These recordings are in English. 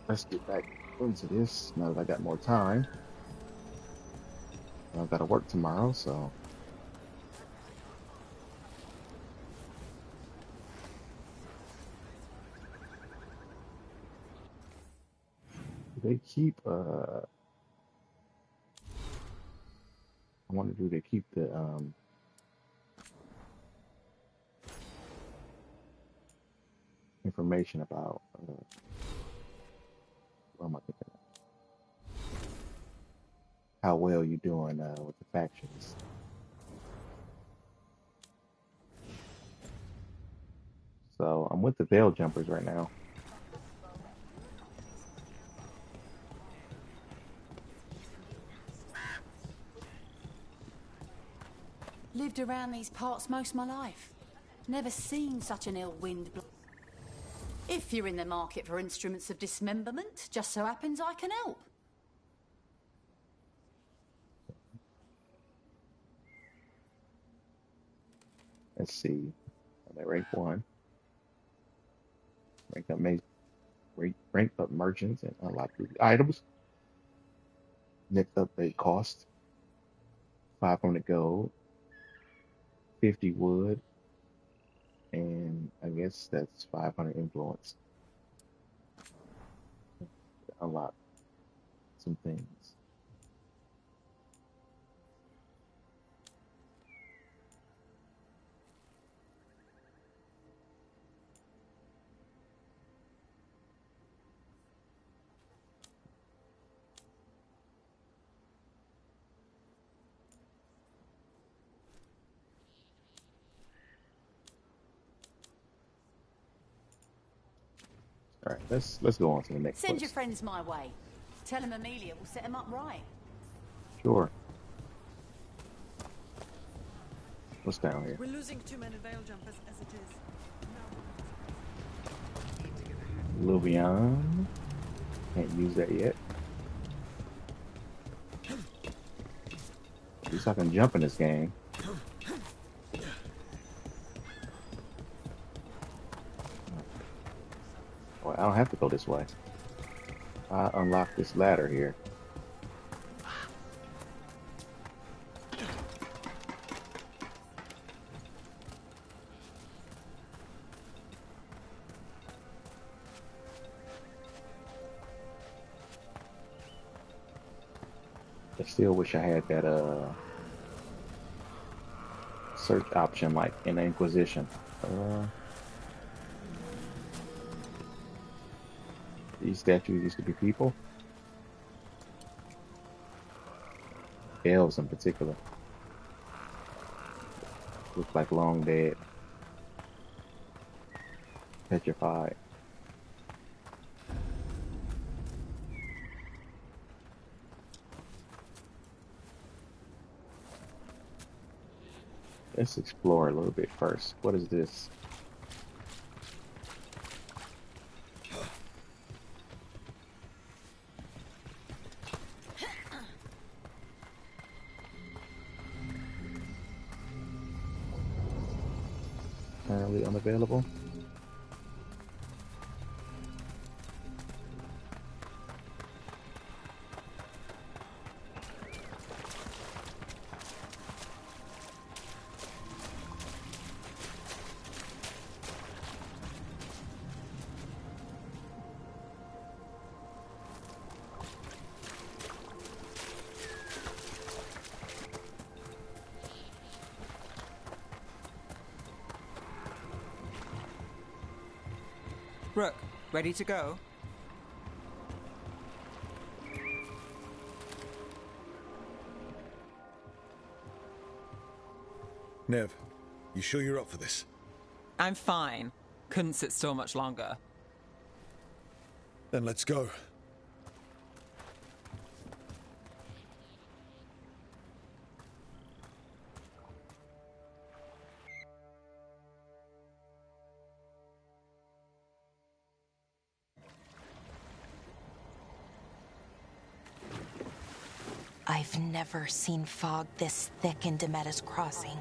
Let's get back into this now that I got more time. I've got to work tomorrow, so do they keep I wonder do they keep the information about what am I thinking of? How well you doing with the factions. So I'm with the Veil Jumpers right now. Lived around these parts most of my life. Never seen such an ill wind blow. If you're in the market for instruments of dismemberment, just so happens I can help. Let's see. I'm at rank 1. Rank up rank up merchants and unlock new items. Next upgrade cost 500 gold, 50 wood, and I guess that's 500 influence to unlock some things. All right, let's go on to the next Send your quest. friends my way. Tell them Amelia will set them up right. Sure. What's down here? We're losing too many veil jumpers as it is. Luvian. Can't use that yet. At least I can jump in this game. Well, I don't have to go this way. I unlock this ladder here. I still wish I had that search option like in the Inquisition. These statues used to be people, elves in particular. Look like long dead, petrified. Let's explore a little bit first. What is this? Currently unavailable. Rook, ready to go? Nev, you sure you're up for this? I'm fine. Couldn't sit still much longer. Then let's go. I've never seen fog this thick in Demetta's Crossing.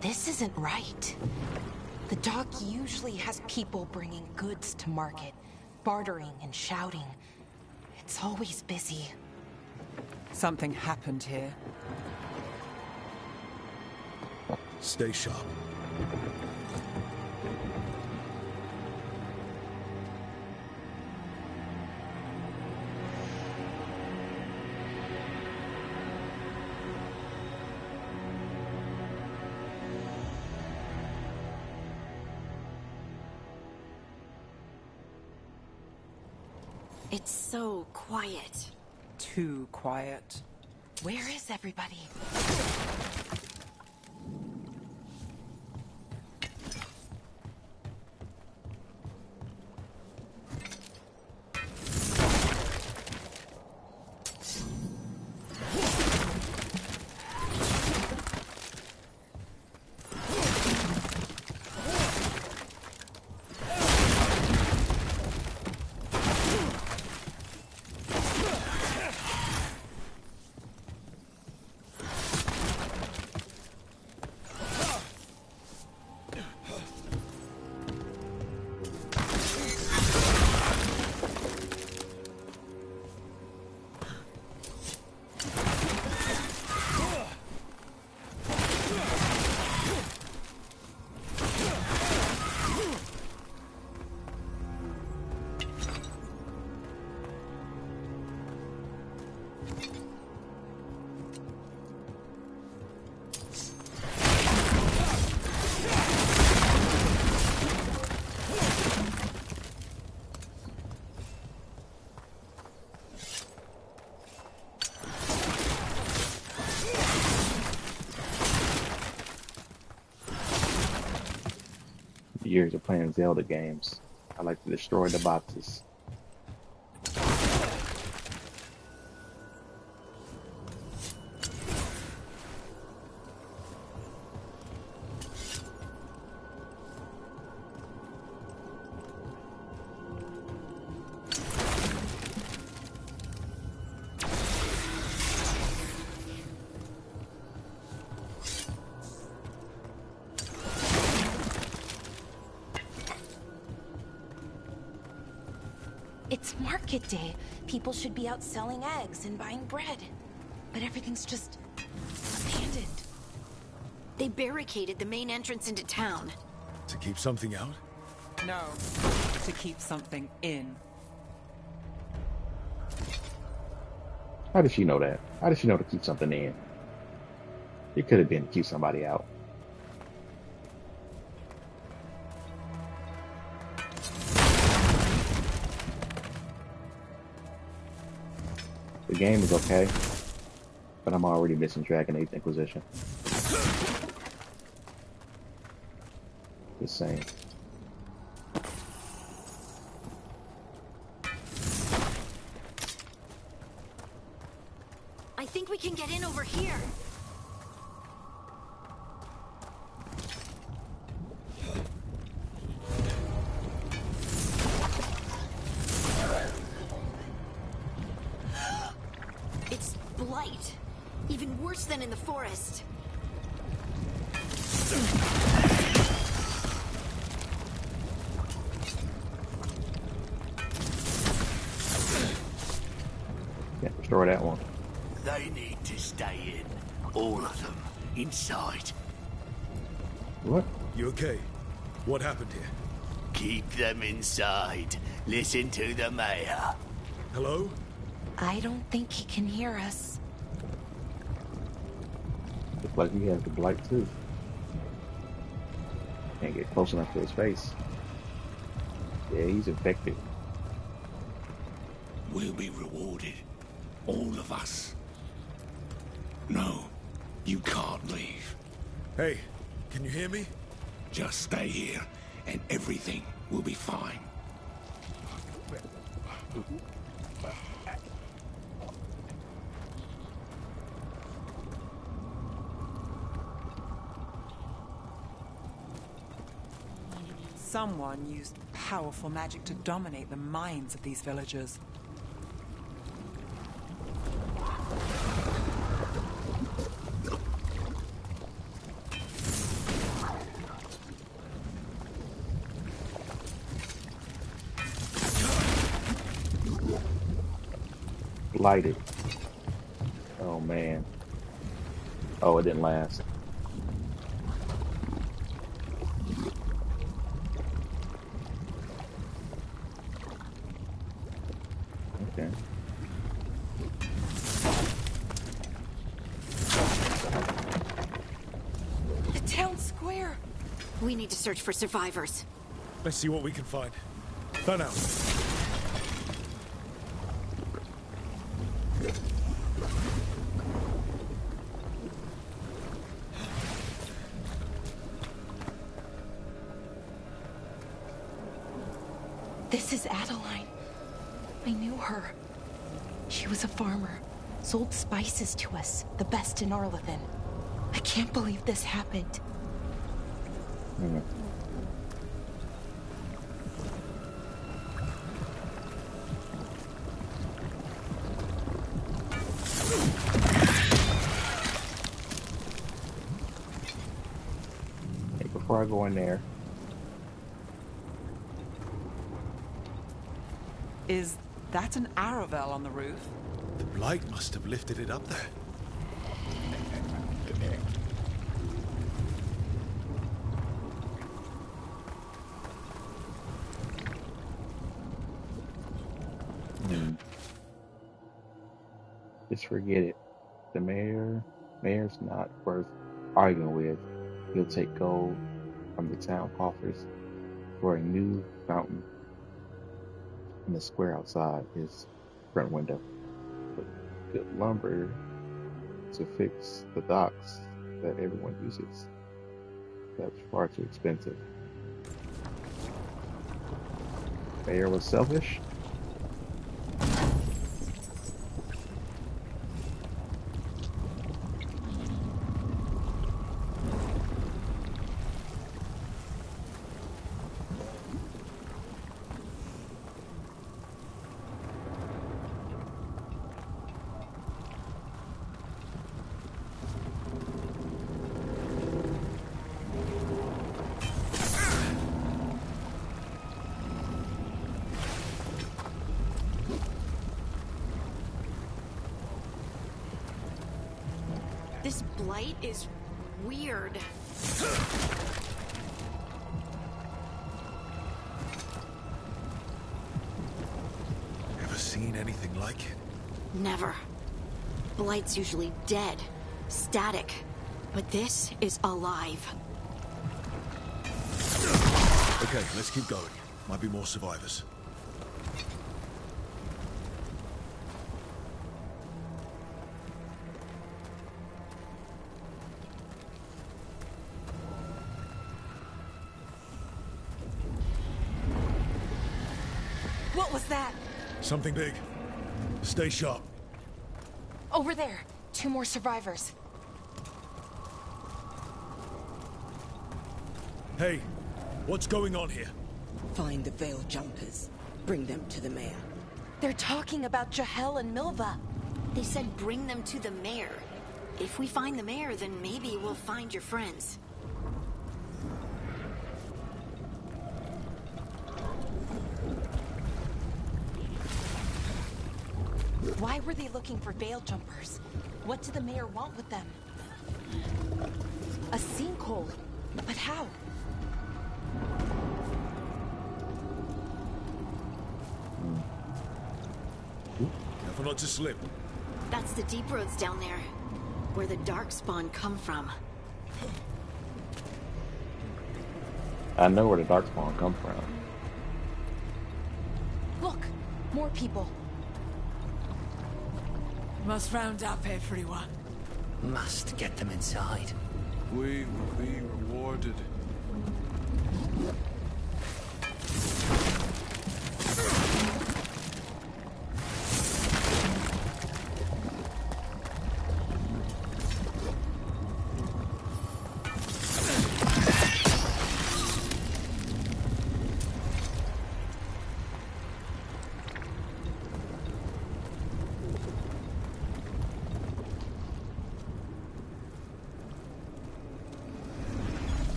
This isn't right. The dock usually has people bringing goods to market, bartering and shouting. It's always busy. Something happened here. Stay sharp. It's so quiet. Too quiet. Where is everybody? Years of playing Zelda games, I like to destroy the boxes. It's market day. People should be out selling eggs and buying bread. But everything's just abandoned. They barricaded the main entrance into town. To keep something out? No, to keep something in. How did she know that? How did she know to keep something in? It could have been to keep somebody out. The game is okay, but I'm already missing Dragon Age Inquisition. Just saying. I think we can get in over here. It's blight. Even worse than in the forest. Can't destroy that one. They need to stay in. All of them. Inside. What? You okay? What happened here? Keep them inside. Listen to the mayor. Hello? I don't think he can hear us. Looks like he has the blight too. Can't get close enough to his face. Yeah, he's infected. We'll be rewarded. All of us. No, you can't leave. Hey, can you hear me? Just stay here, and everything will be fine. Someone used powerful magic to dominate the minds of these villagers. lighted. Oh man. Oh, it didn't last. Okay. The town square. We need to search for survivors. Let's see what we can find. Fan out. This is Adeline. I knew her. She was a farmer, sold spices to us, the best in Arlithen. I can't believe this happened. Hmm. Hey, before I go in there, Is that an Aravel on the roof? The blight must have lifted it up there. just forget it. The mayor's not worth arguing with. He'll take gold from the town coffers for a new fountain in the square outside his front window. But good lumber to fix the docks that everyone uses. That's far too expensive. Mayor was selfish. This blight is weird. Ever seen anything like it? Never. Blight's usually dead, static. But this is alive. Okay, let's keep going. Might be more survivors. What was that? Something big. Stay sharp. Over there. 2 more survivors. Hey, what's going on here? Find the veil jumpers. Bring them to the mayor. They're talking about Jahel and Milva. They said bring them to the mayor. If we find the mayor, then maybe we'll find your friends. Why were they looking for veil jumpers? What did the mayor want with them? A sinkhole. But how? Careful not to slip. That's the deep roads down there, where the darkspawn come from. I know where the darkspawn come from. Look, more people. Must round up everyone. Must get them inside. We will be rewarded.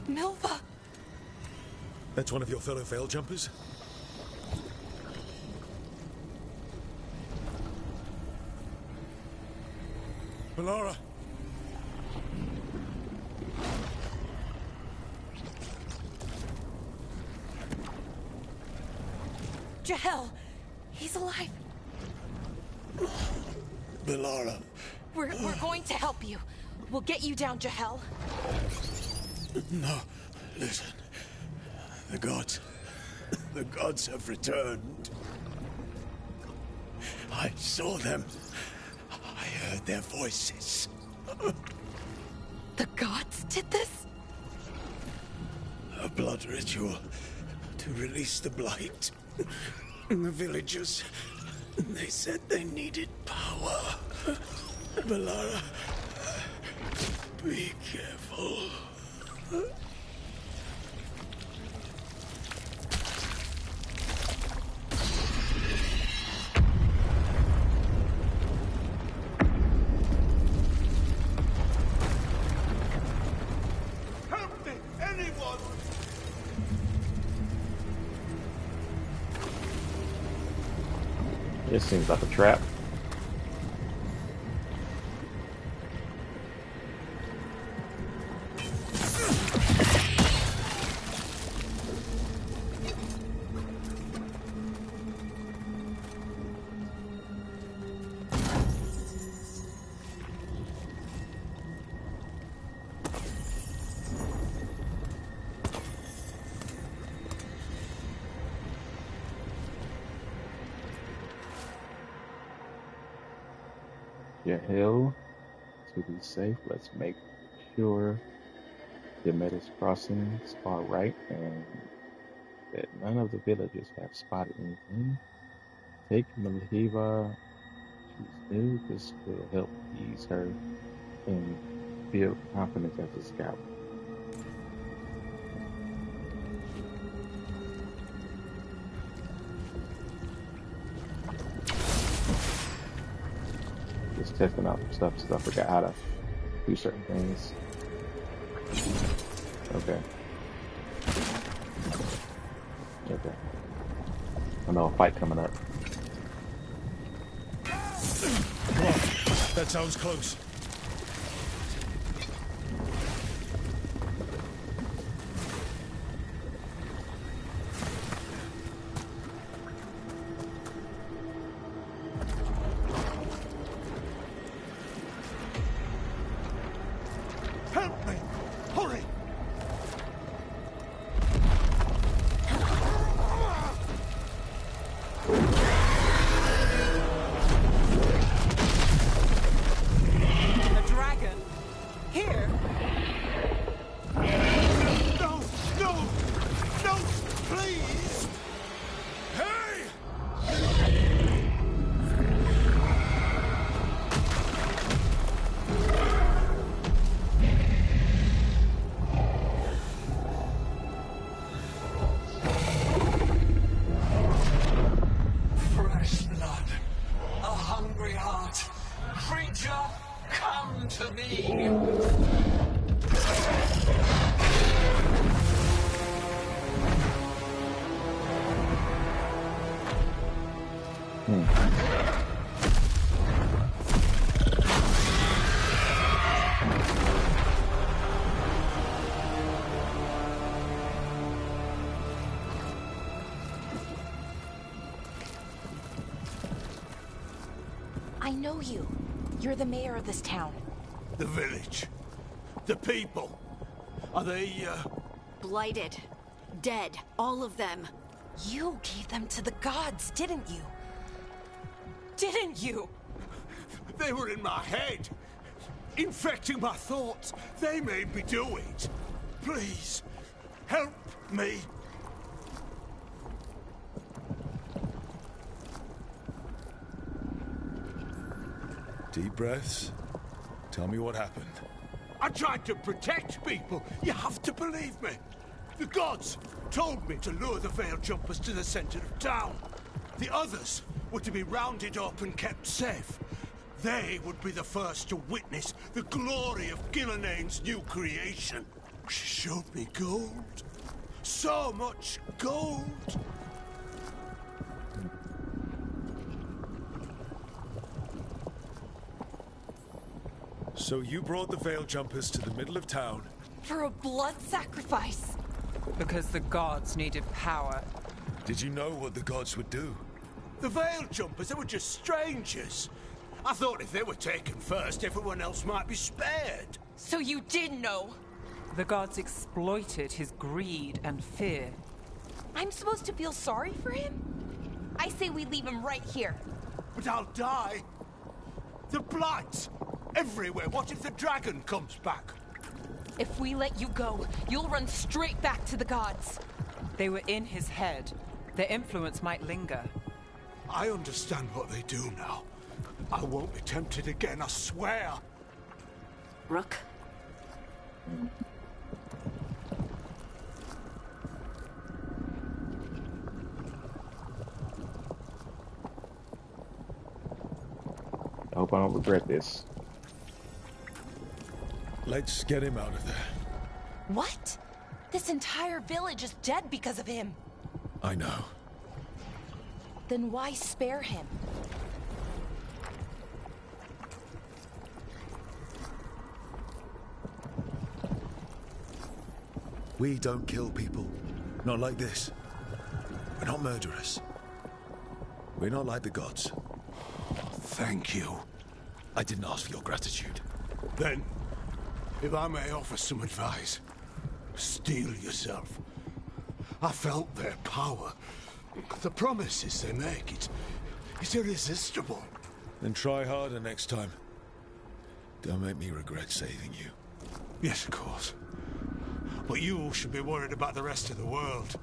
Milva! That's one of your fellow Veil Jumpers? Melara! Jahel! He's alive! Melara. We're going to help you. We'll get you down, Jahel. No, listen. The gods have returned. I saw them. I heard their voices. The gods did this? A blood ritual to release the blight. The villagers, they said they needed power. Melara, be careful. Help me! Anyone! This seems like a trap. Hill. To be safe, let's make sure the Metis crossings are right and that none of the villagers have spotted anything. Take Malahiva. She's new. This will help ease her and build confidence as a scout. Just testing out some stuff because I forgot how to do certain things. Okay. Okay. I know a fight coming up. Come on. That sounds close. Help me! Hurry! A dragon? Here? No! No! No! Please! Hey! Fresh blood. A hungry heart. Creature, come to me. I know you. You're the mayor of this town. The village. The people. Are they, Blighted. Dead. All of them. You gave them to the gods, didn't you? Didn't you? They were in my head. Infecting my thoughts. They made me do it. Please, help me. Deep breaths. Tell me what happened. I tried to protect people. You have to believe me. The gods told me to lure the Veil Jumpers to the center of town. The others were to be rounded up and kept safe. They would be the first to witness the glory of Gilnenane's new creation. She showed me gold, So much gold! So you brought the Veil Jumpers to the middle of town? For a blood sacrifice! Because the gods needed power. Did you know what the gods would do? The Veil Jumpers, they were just strangers. I thought if they were taken first, everyone else might be spared. So you did know? The gods exploited his greed and fear. I'm supposed to feel sorry for him? I say we leave him right here. But I'll die. The blight! Everywhere. What if the dragon comes back? If we let you go, you'll run straight back to the gods. They were in his head. Their influence might linger. I understand what they do now. I won't be tempted again, I swear. Rook? I hope I don't regret this. Let's get him out of there. What? This entire village is dead because of him. I know. Then why spare him? We don't kill people. Not like this. We're not murderers. We're not like the gods. Thank you. I didn't ask for your gratitude. Then, if I may offer some advice, steel yourself. I felt their power. The promises they make, it's irresistible. Then try harder next time. Don't make me regret saving you. Yes, of course. But you should be worried about the rest of the world.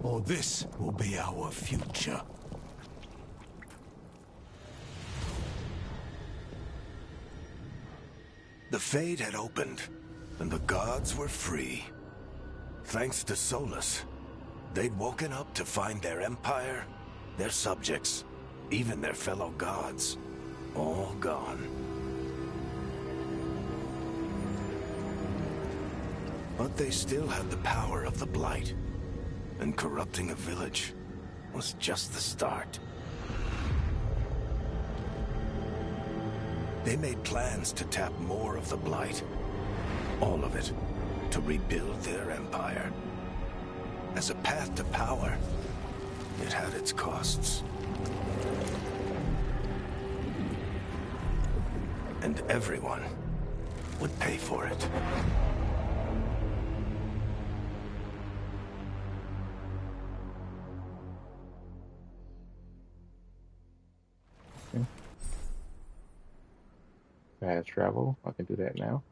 Or this will be our future. The Fade had opened, and the gods were free. Thanks to Solus, they'd woken up to find their empire, their subjects, even their fellow gods, all gone. But they still had the power of the Blight, and corrupting a village was just the start. They made plans to tap more of the Blight, all of it, to rebuild their empire. As a path to power, it had its costs. And everyone would pay for it. Fast travel. I can do that now.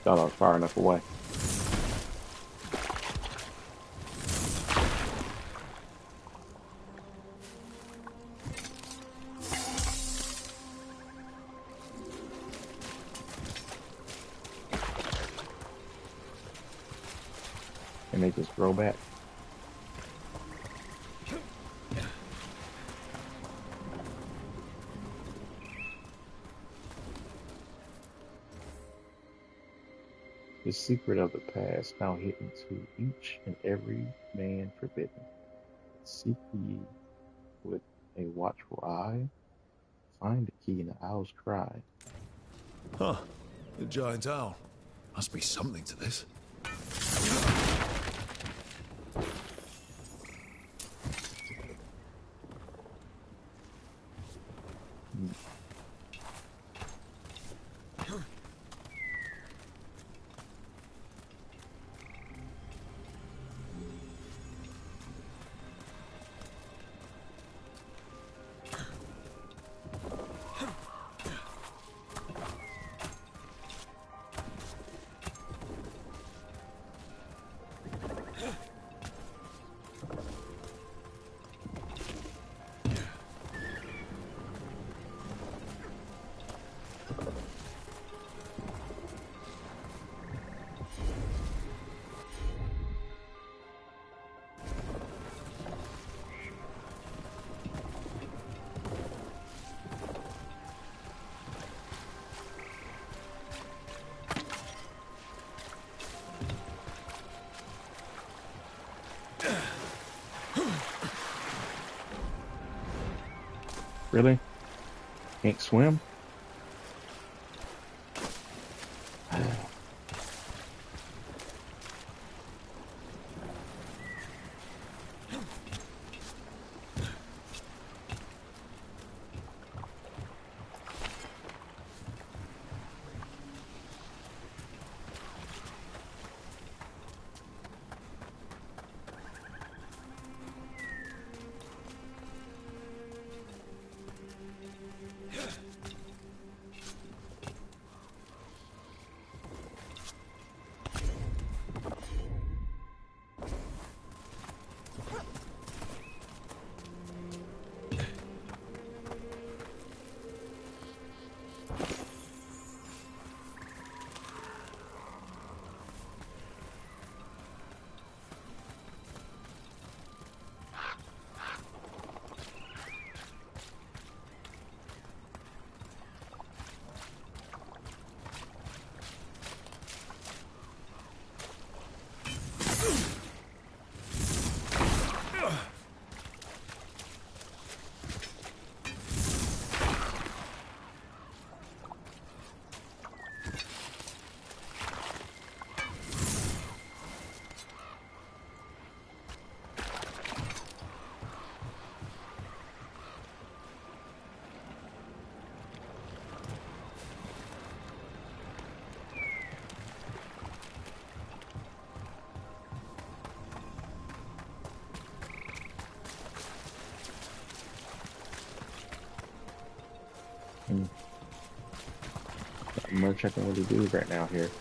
Thought I was far enough away. And they just grow back. The secret of the past now hidden to each and every man forbidden. Seek ye with a watchful eye. Find the key in the owl's cry. Huh. The giant owl. Must be something to this. Really? Can't swim? Not much I can really do right now here.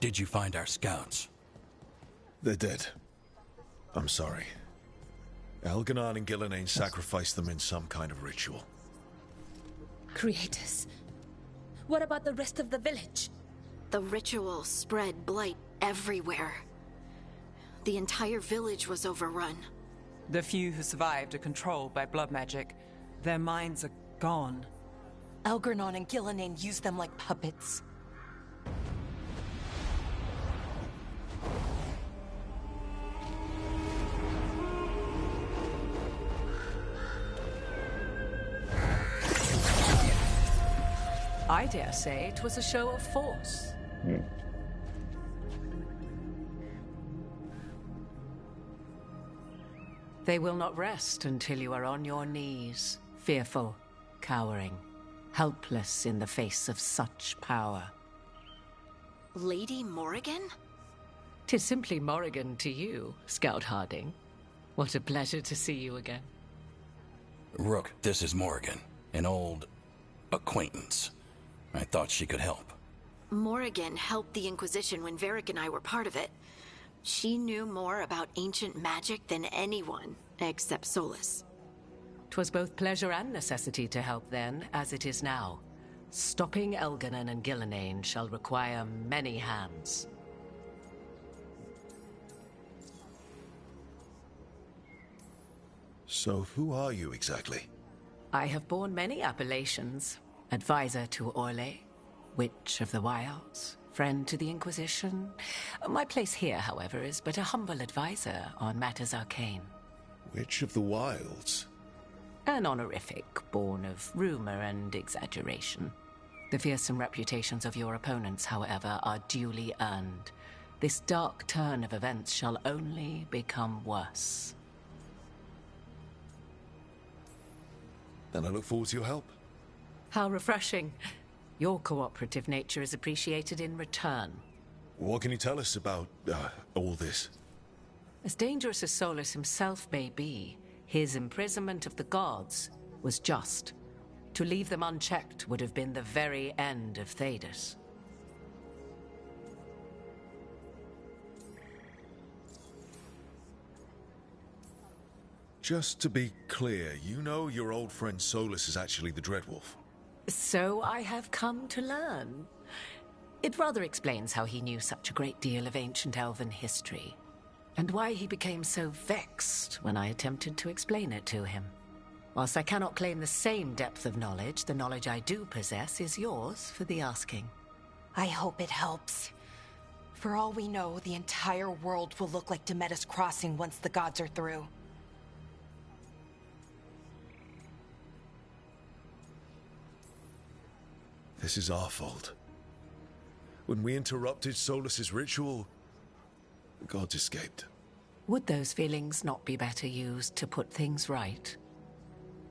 Did you find our scouts? They're dead. I'm sorry. Elganon and Gillenane sacrificed them in some kind of ritual. Creators. What about the rest of the village? The ritual spread blight everywhere. The entire village was overrun. The few who survived are controlled by blood magic. Their minds are gone. Elganon and Gillenane used them like puppets. I dare say it was a show of force. They will not rest until you are on your knees, fearful, cowering, helpless in the face of such power. Lady Morrigan? 'Tis simply Morrigan to you, Scout Harding. What a pleasure to see you again. Rook, this is Morrigan, an old acquaintance. I thought she could help. Morrigan helped the Inquisition when Varric and I were part of it. She knew more about ancient magic than anyone, except Solus. 'Twas both pleasure and necessity to help then, as it is now. Stopping Elganon and Gillenane shall require many hands. So who are you exactly? I have borne many appellations. Advisor to Orlais, Witch of the Wilds, friend to the Inquisition. My place here, however, is but a humble advisor on matters arcane. Witch of the Wilds? An honorific born of rumor and exaggeration. The fearsome reputations of your opponents, however, are duly earned. This dark turn of events shall only become worse. Then I look forward to your help. How refreshing. Your cooperative nature is appreciated in return. What can you tell us about all this? As dangerous as Solus himself may be, his imprisonment of the gods was just. To leave them unchecked would have been the very end of Thedas. Just to be clear, you know your old friend Solus is actually the Dreadwolf. So I have come to learn. It rather explains how he knew such a great deal of ancient elven history, and why he became so vexed when I attempted to explain it to him. Whilst I cannot claim the same depth of knowledge, the knowledge I do possess is yours for the asking. I hope it helps. For all we know, the entire world will look like Demetus Crossing once the gods are through. This is our fault. When we interrupted Solus's ritual, the gods escaped. Would those feelings not be better used to put things right?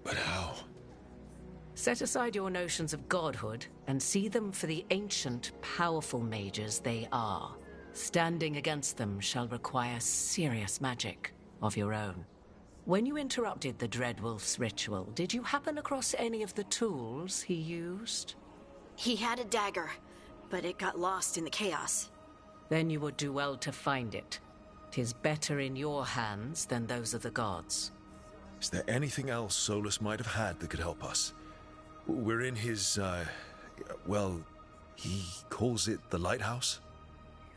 But how? Set aside your notions of godhood and see them for the ancient, powerful mages they are. Standing against them shall require serious magic of your own. When you interrupted the Dreadwolf's ritual, did you happen across any of the tools he used? He had a dagger, but it got lost in the chaos. Then you would do well to find it. 'Tis better in your hands than those of the gods. Is there anything else Solus might have had that could help us? We're in his, well, he calls it the lighthouse?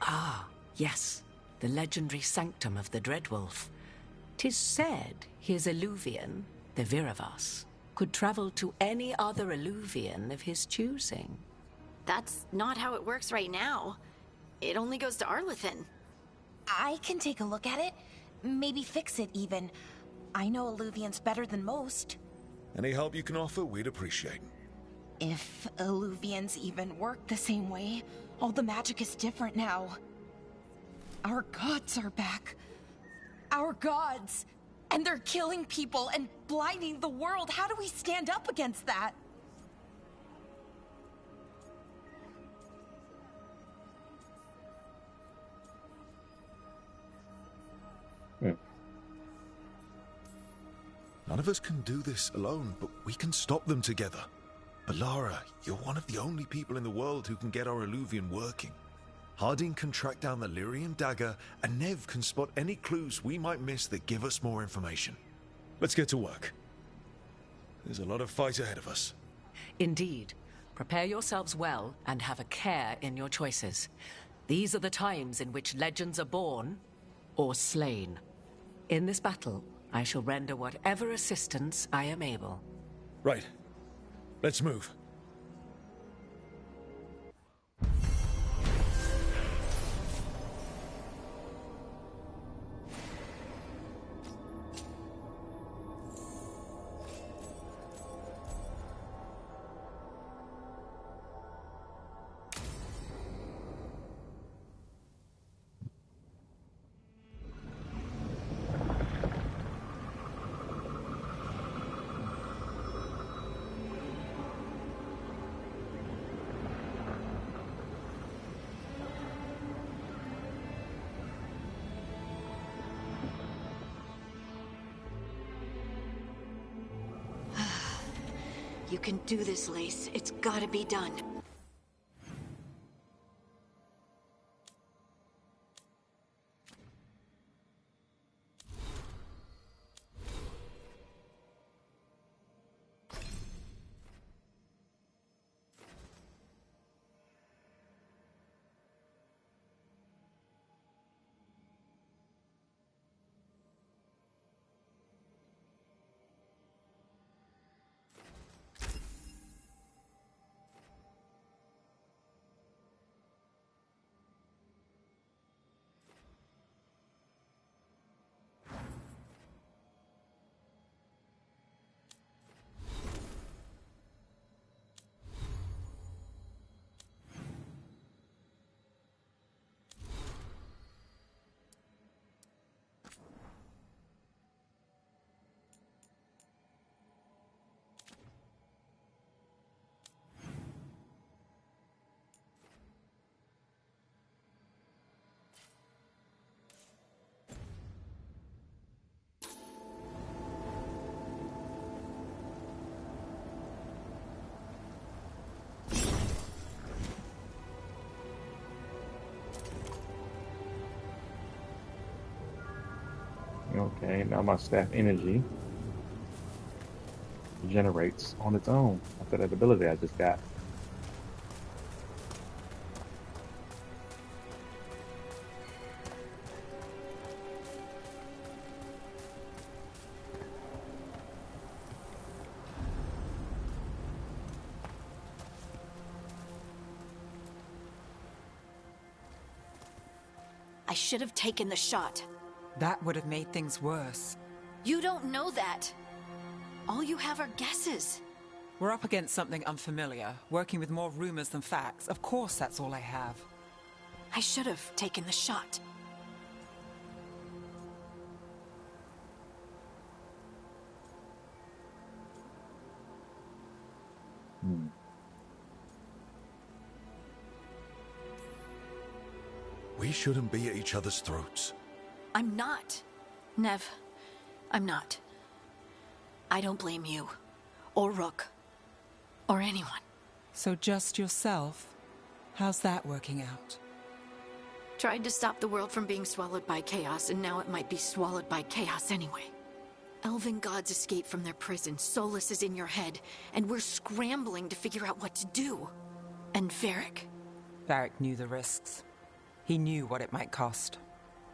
Ah, yes. The legendary sanctum of the Dreadwolf. 'Tis said his Illuvian, the Viravas, could travel to any other Illuvian of his choosing. That's not how it works right now. It only goes to Arlethan. I can take a look at it. Maybe fix it, even. I know Illuvians better than most. Any help you can offer, we'd appreciate. If Illuvians even work the same way, all the magic is different now. Our gods are back. Our gods! And they're killing people and blinding the world. How do we stand up against that? None of us can do this alone, but we can stop them together. Alara, you're one of the only people in the world who can get our Illuvian working. Harding can track down the Lyrian dagger, and Nev can spot any clues we might miss that give us more information. Let's get to work. There's a lot of fight ahead of us. Indeed. Prepare yourselves well and have a care in your choices. These are the times in which legends are born or slain. In this battle, I shall render whatever assistance I am able. Right. Let's move. You can do this, Lace. It's gotta be done. Okay, now my staff energy regenerates on its own after that ability I just got. I should have taken the shot. That would have made things worse. You don't know that. All you have are guesses. We're up against something unfamiliar, working with more rumors than facts. Of course that's all I have. I should have taken the shot. We shouldn't be at each other's throats. I'm not. Nev, I'm not. I don't blame you. Or Rook. Or anyone. So just yourself? How's that working out? Tried to stop the world from being swallowed by chaos, and now it might be swallowed by chaos anyway. Elven gods escape from their prison, Solus is in your head, and we're scrambling to figure out what to do. And Varric. Varric knew the risks. He knew what it might cost.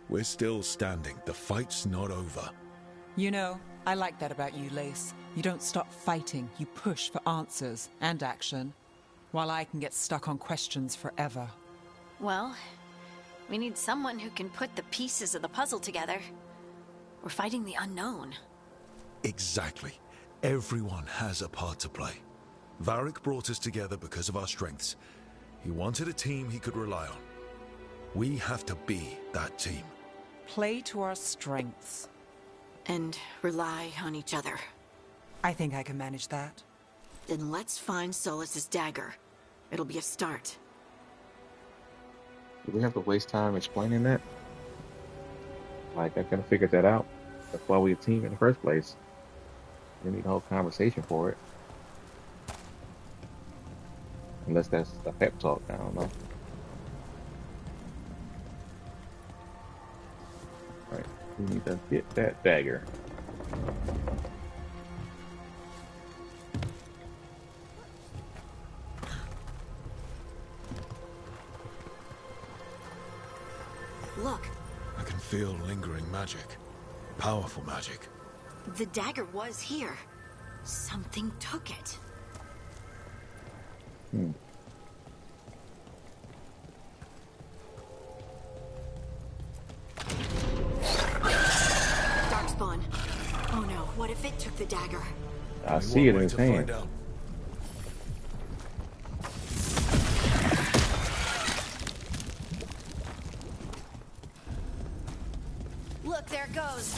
We're still standing. The fight's not over. You know, I like that about you, Lace. You don't stop fighting. You push for answers and action, while I can get stuck on questions forever. Well, we need someone who can put the pieces of the puzzle together. We're fighting the unknown. Exactly. Everyone has a part to play. Varric brought us together because of our strengths. He wanted a team he could rely on. We have to be that team. Play to our strengths. And rely on each other. I think I can manage that. Then let's find Solus's dagger. It'll be a start. Do we have to waste time explaining that? Like, I could have figured that out. That's why we're a team in the first place. We need a whole conversation for it. Unless that's a pep talk, I don't know. Alright, we need to get that dagger. Look. I can feel lingering magic. Powerful magic. The dagger was here. Something took it. Darkspawn. Oh no, what if it took the dagger? I see it in his hand. Look, there it goes.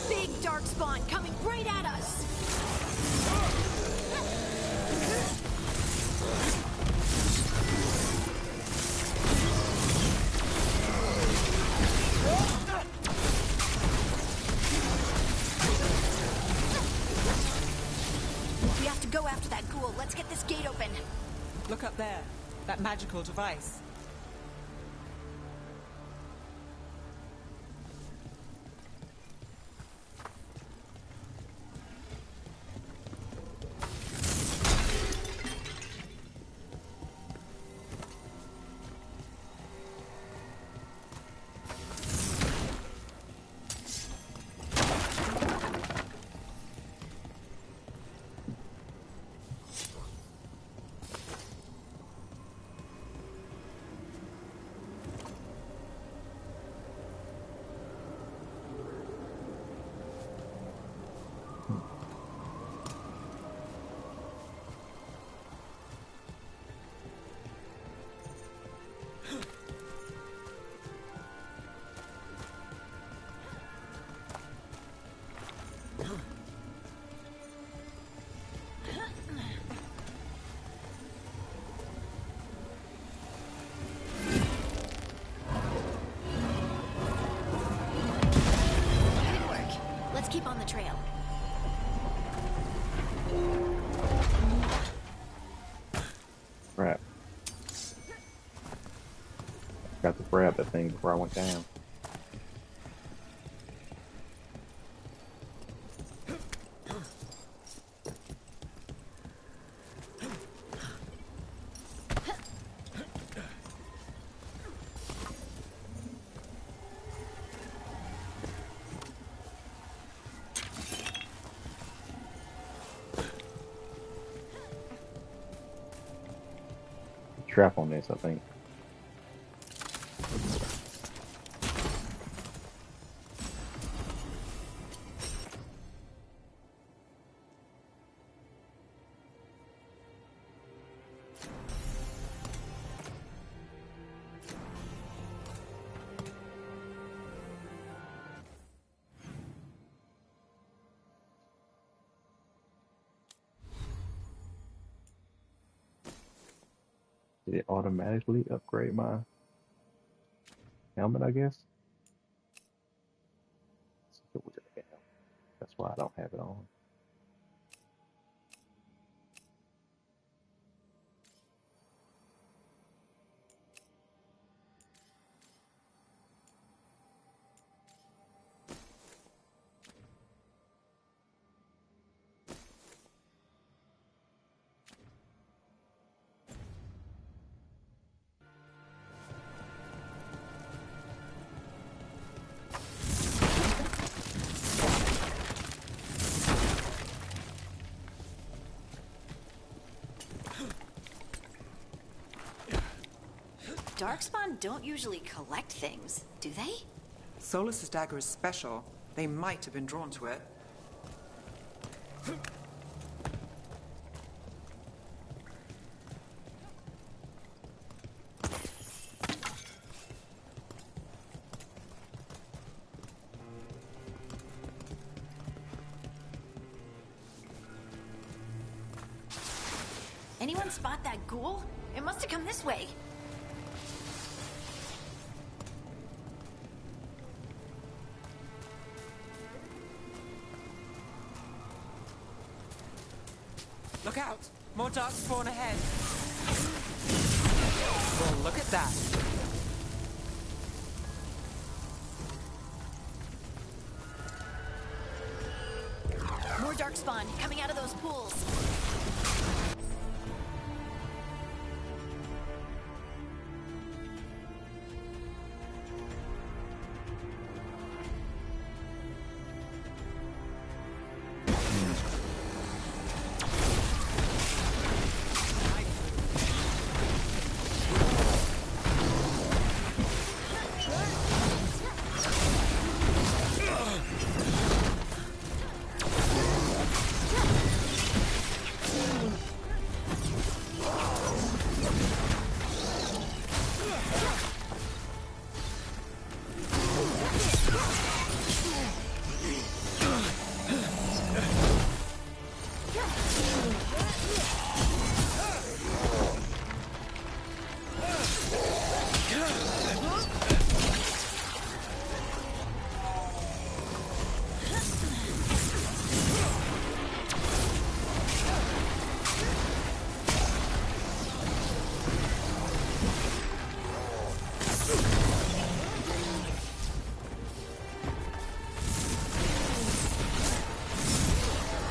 Big darkspawn coming right at us. We have to go after that ghoul. Let's get this gate open. Look up there. That magical device. Crap. Got to grab that thing before I went down. Trap on this, I think. Did it automatically upgrade my helmet, I guess? That's why I don't have it on. Darkspawn don't usually collect things, do they? Solus's dagger is special. They might have been drawn to it. Anyone spot that ghoul? It must have come this way. Look out! More dark spawn ahead! Well, look at that! More darkspawn coming out of those pools.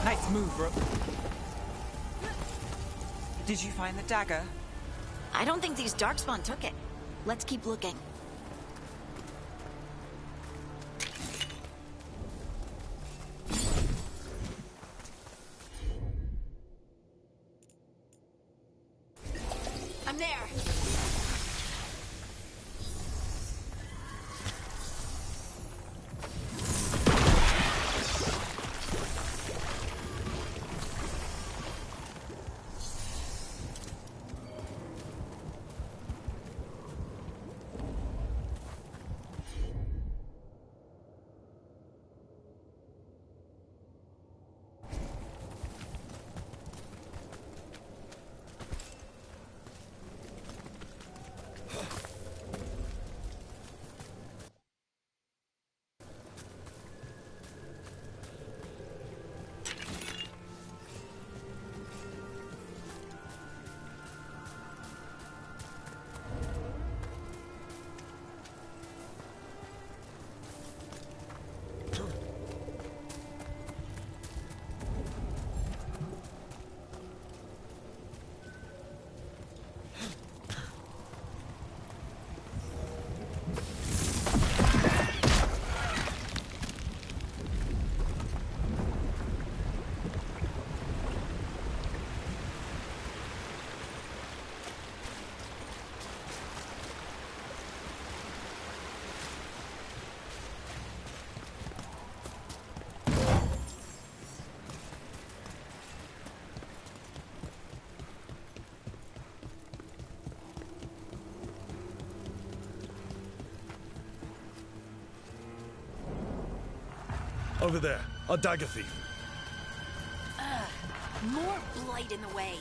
Nice move, Rook. Did you find the dagger? I don't think these darkspawn took it. Let's keep looking. I'm there. Over there, our dagger thief. More blight in the way.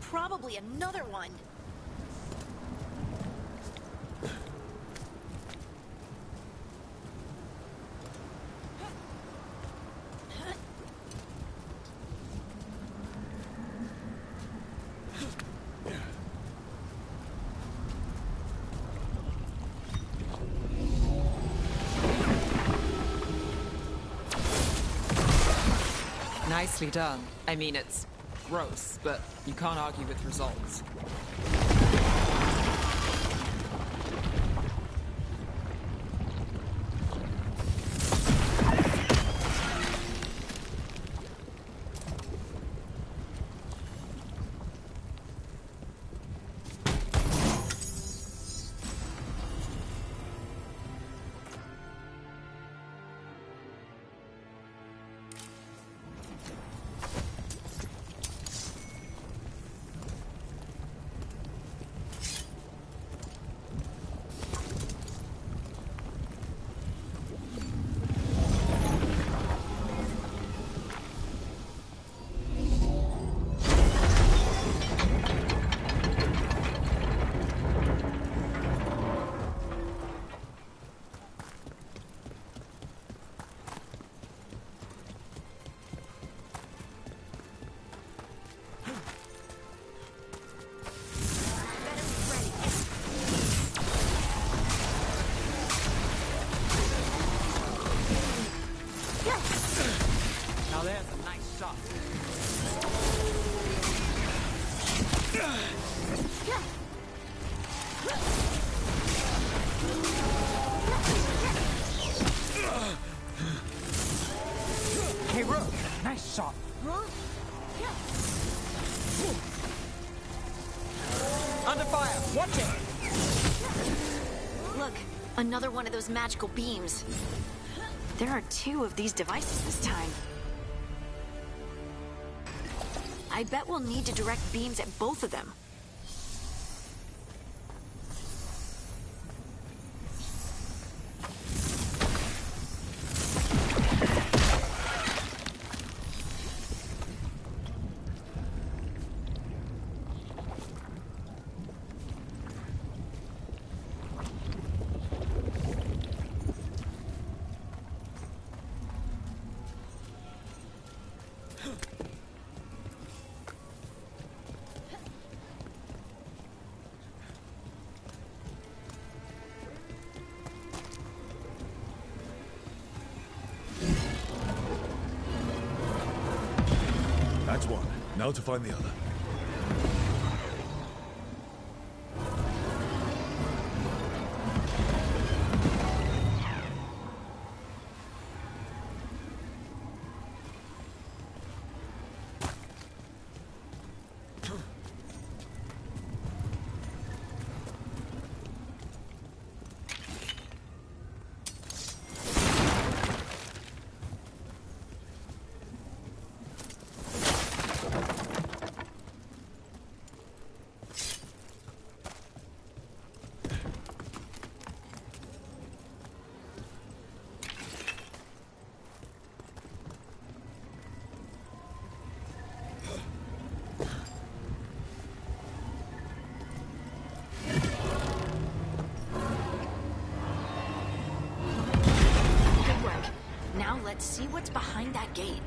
Probably another one. Nicely done. I mean, it's gross, but you can't argue with results. Hey, Rook, nice shot. Under fire, watch it. Look, another one of those magical beams. There are 2 of these devices this time. I bet we'll need to direct beams at both of them. That's one. Now to find the other. Let's see what's behind that gate.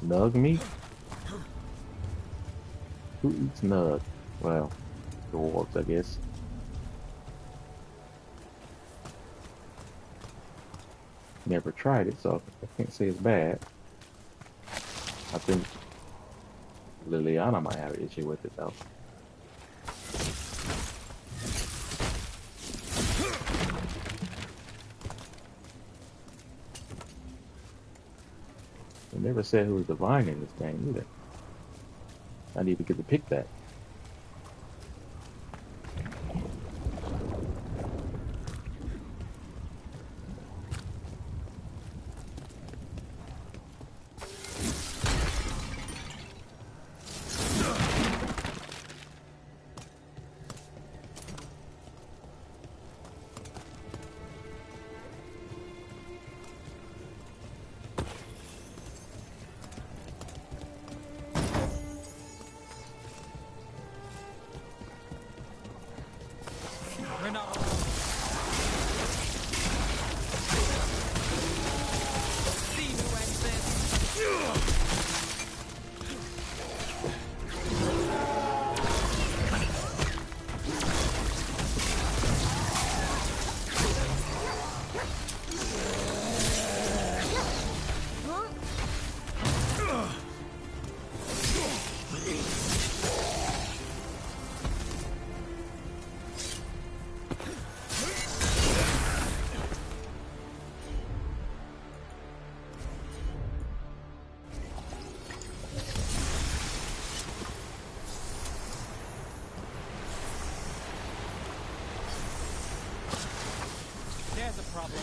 Nug meat? Who eats nug? Well, dwarves, I guess. Never tried it, so I can't say it's bad. I think Liliana might have an issue with it, though. They never said who was divine in this game either. I need to get to pick that. There's a problem.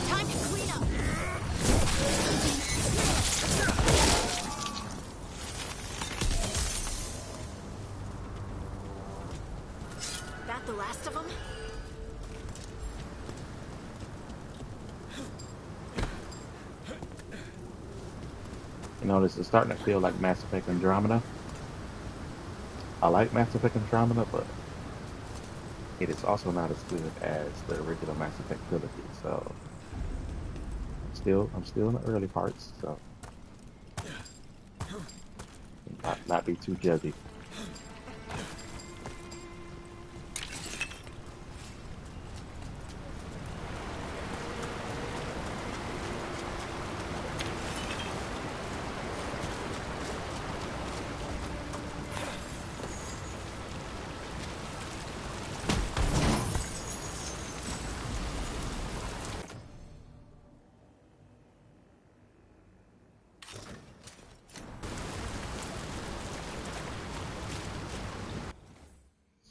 Time to clean up. That the last of them? You know, this is starting to feel like Mass Effect Andromeda. I like Mass Effect Andromeda, but it is also not as good as the original Mass Effect trilogy. So I'm still in the early parts, so not be too judgy.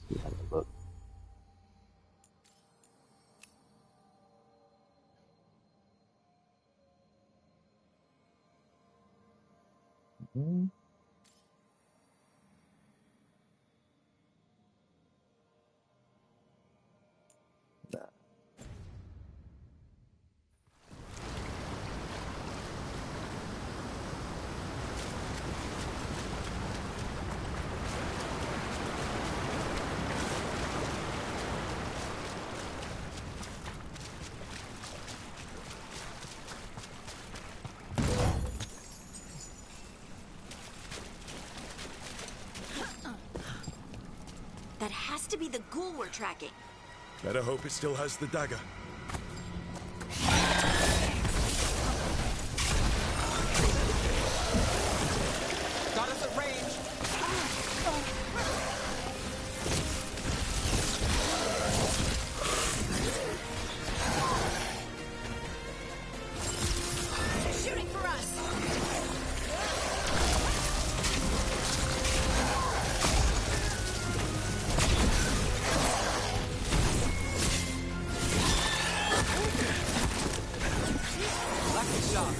See how they look. Mhm. Nah. to be the ghoul we're tracking. Better hope it still has the dagger. Got us at range. Shooting for us. Lucky shot.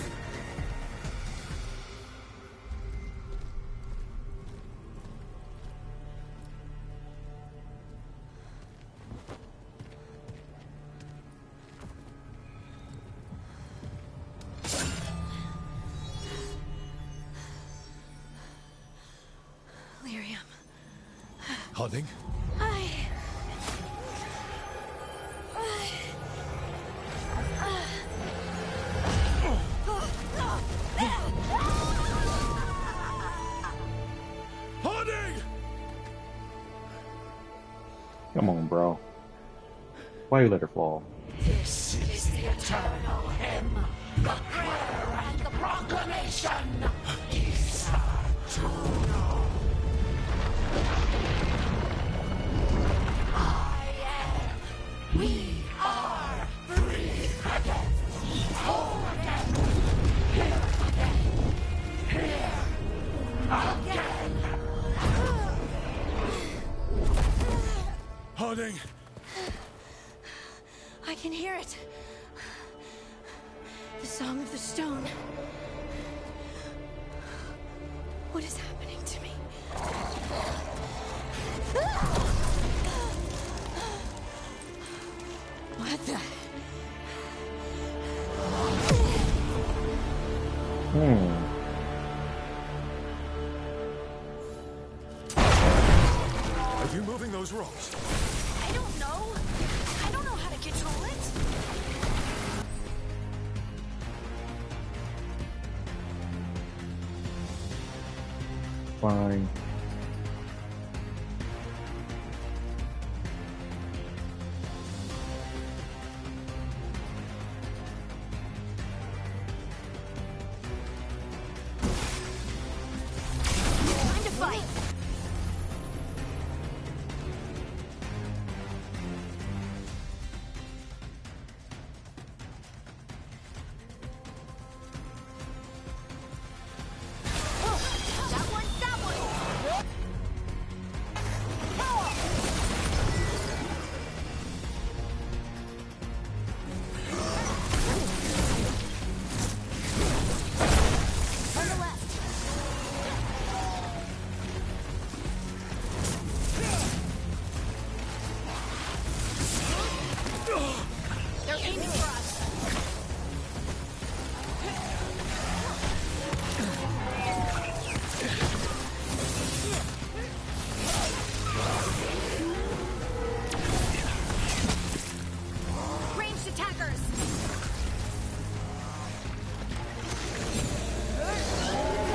Lyrium. Harding? Harding! Come on, bro. Why you let her fall? This is the eternal hymn, the prayer and the proclamation. Isa to know. I am. We are free again. Whole again. Here again. Here again. Harding! I can hear it. The Song of the Stone. What is happening to me? What the? Are you moving those rocks? I don't know. I don't know how to control it. Fine. Time to fight. That one, that one. On the left. They're aiming for us. Ranged attackers.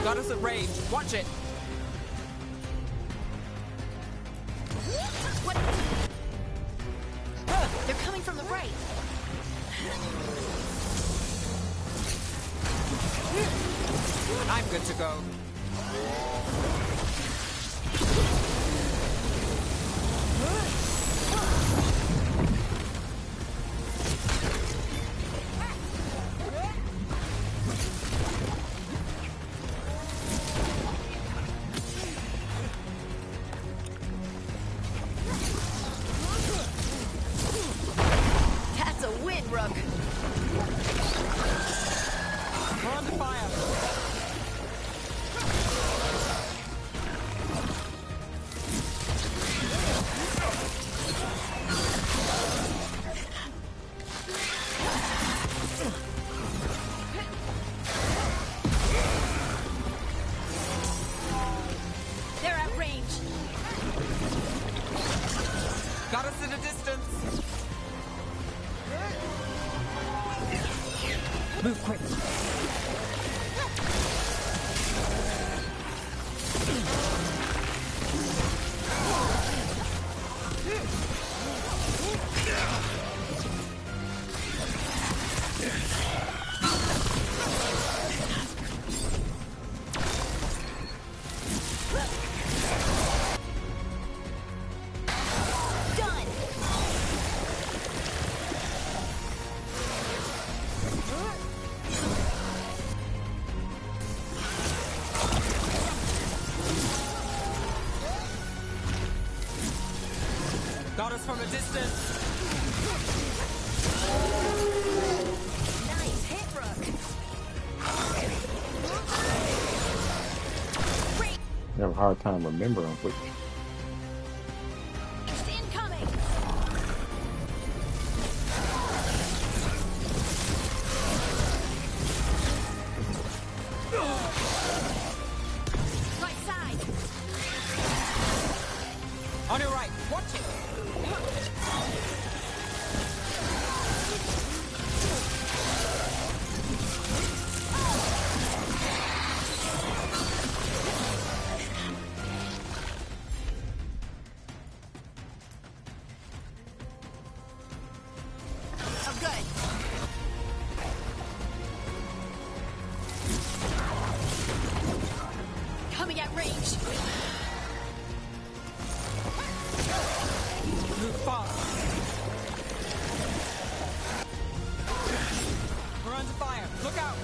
Got us at range. Watch it. What? They're coming from the right. I'm good to go. That's a win, Rook. We're under fire. They're at range. Got us at a distance. Move quick. distance. Nice hit, Rook. I have a hard time remembering which. It's incoming. Right side. On your right. Watch it. Oh, good. Coming at range. Move fast. We're under fire. Look out.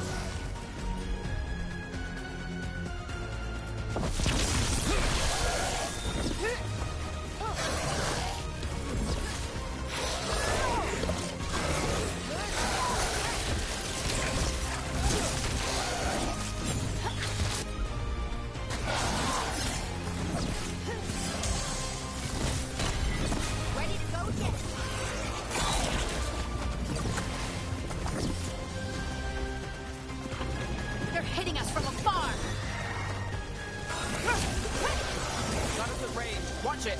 Ready to go again. They're hitting us from afar. Got us at range. Watch it.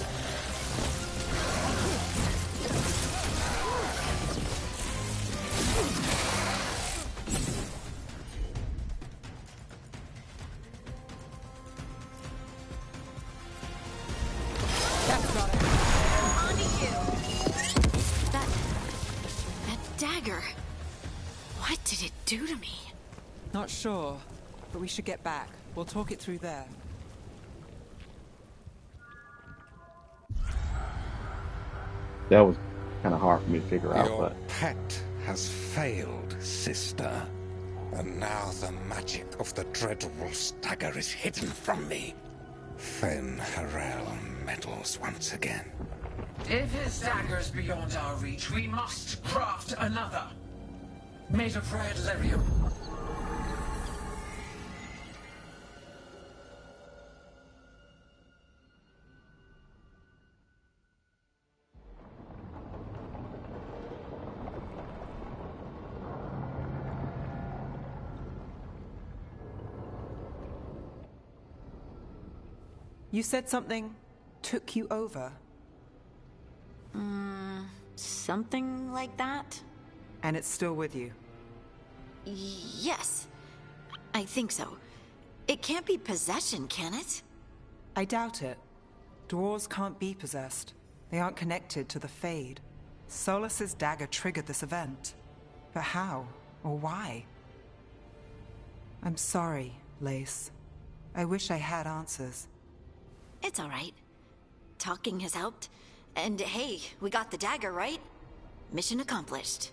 That's got it. On to you. That dagger. What did it do to me? Not sure, but we should get back. We'll talk it through there. That was kind of hard for me to figure out, Your but pet has failed, sister. And now the magic of the dreadful stagger is hidden from me. Fen Harel meddles once again. If his dagger's beyond our reach, we must craft another. Made of red lyrium. You said something took you over, Something like that? and it's still with you. Yes. I think so. It can't be possession, can it? I doubt it. Dwarves can't be possessed. They aren't connected to the Fade. Solus's dagger triggered this event. But how? Or why? I'm sorry, Lace. I wish I had answers. It's all right. Talking has helped. And hey, we got the dagger, right? Mission accomplished.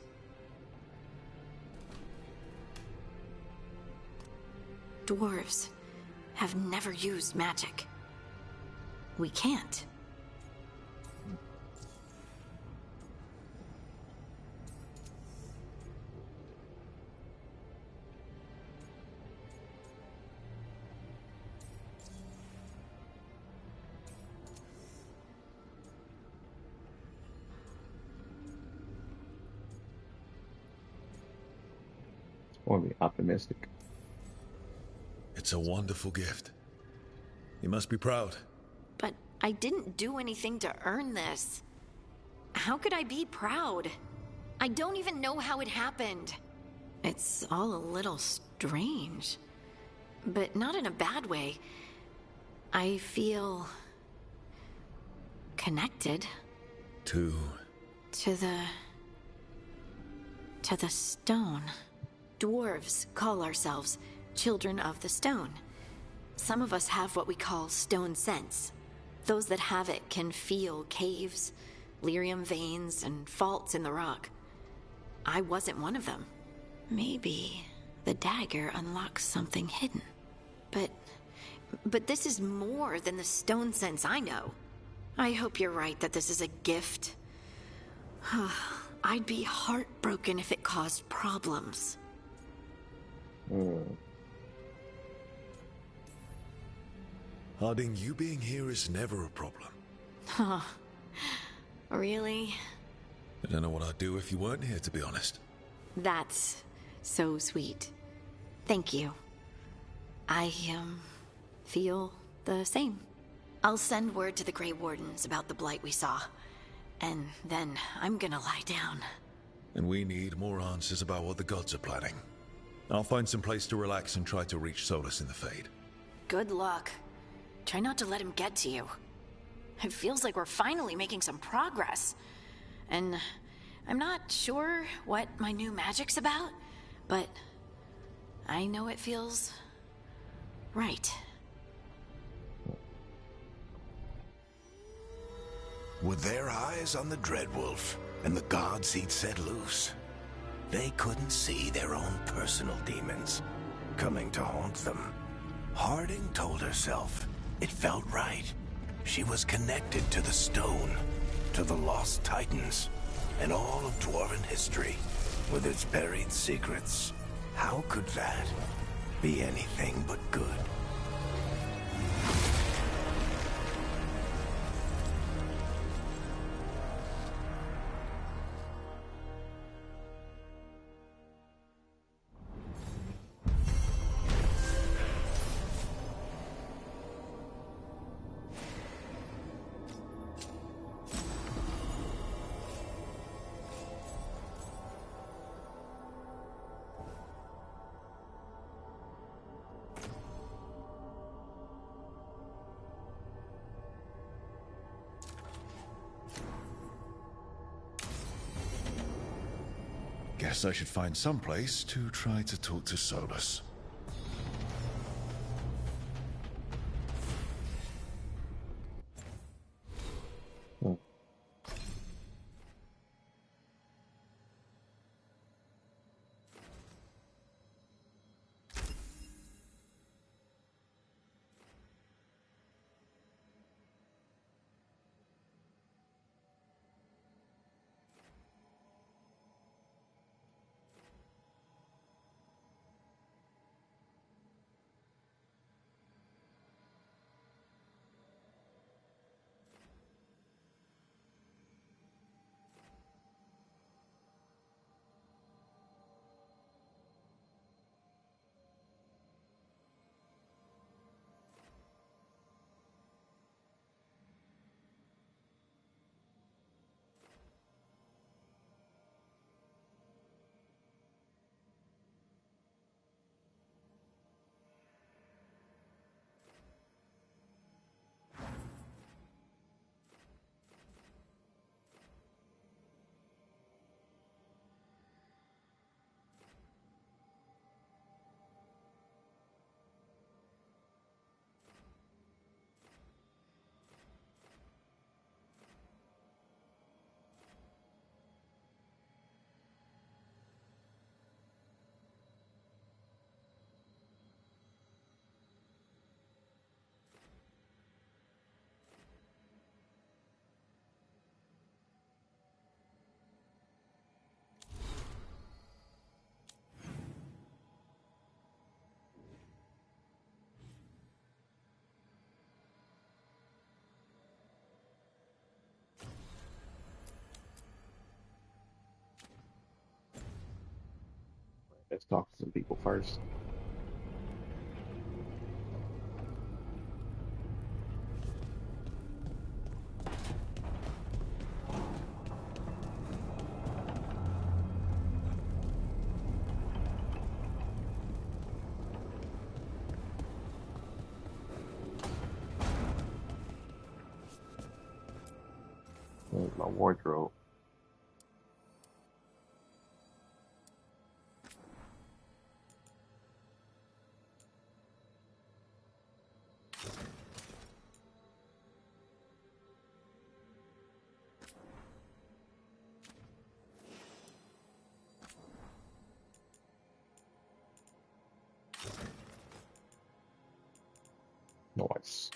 Dwarves have never used magic. We can't. I want to be optimistic. It's a wonderful gift. You must be proud. But I didn't do anything to earn this. How could I be proud? I don't even know how it happened. It's all a little strange. But not in a bad way. I feel connected. To the stone. Dwarves call ourselves children of the stone. Some of us have what we call stone sense. Those that have it can feel caves, lyrium veins, and faults in the rock. I wasn't one of them. Maybe the dagger unlocks something hidden. But this is more than the stone sense I know. I hope you're right that this is a gift. I'd be heartbroken if it caused problems. Harding, you being here is never a problem. Huh. Really? I don't know what I'd do if you weren't here, to be honest. That's so sweet. Thank you. I, feel the same. I'll send word to the Grey Wardens about the blight we saw. And then I'm gonna lie down. And we need more answers about what the gods are planning. I'll find some place to relax and try to reach Solus in the Fade. Good luck. Try not to let him get to you. It feels like we're finally making some progress. And I'm not sure what my new magic's about, but I know it feels right. With their eyes on the Dreadwolf and the gods he'd set loose, they couldn't see their own personal demons coming to haunt them. Harding told herself it felt right. She was connected to the stone, to the lost titans, and all of Dwarven history, with its buried secrets. How could that be anything but good? Guess I should find some place to try to talk to Solus. Let's talk to some people first. Here's my wardrobe. Nice.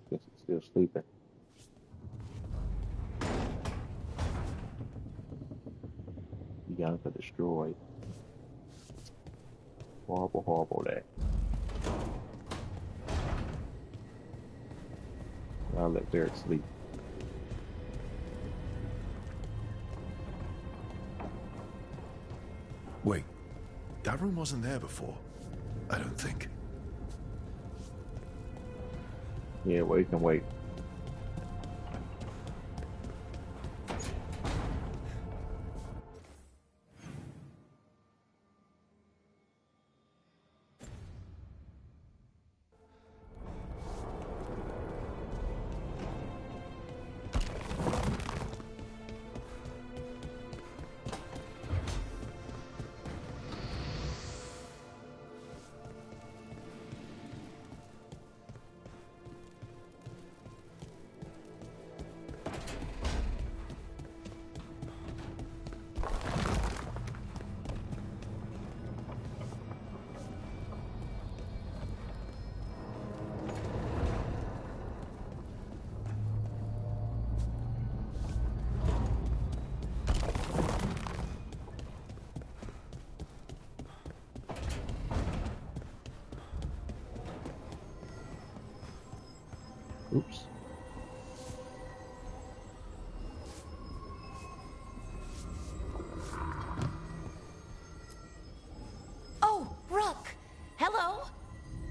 Guess it's still sleeping. Bianca destroyed. Horrible, horrible that. I'll let Barrett sleep. Wait, that room wasn't there before. I don't think. Yeah, wait and wait. Oops. Oh, Rook! Hello!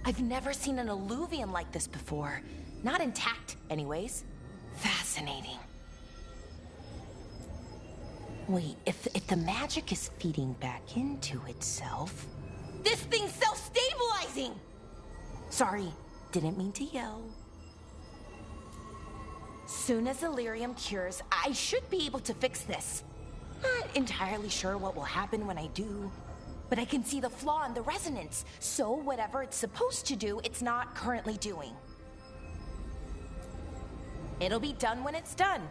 I've never seen an alluvian like this before. Not intact, anyways. Fascinating. Wait, if the magic is feeding back into itself... This thing's self-stabilizing! Sorry, didn't mean to yell. Soon as Illyrium cures, I should be able to fix this. Not entirely sure what will happen when I do, but I can see the flaw in the resonance, so whatever it's supposed to do, it's not currently doing. It'll be done when it's done.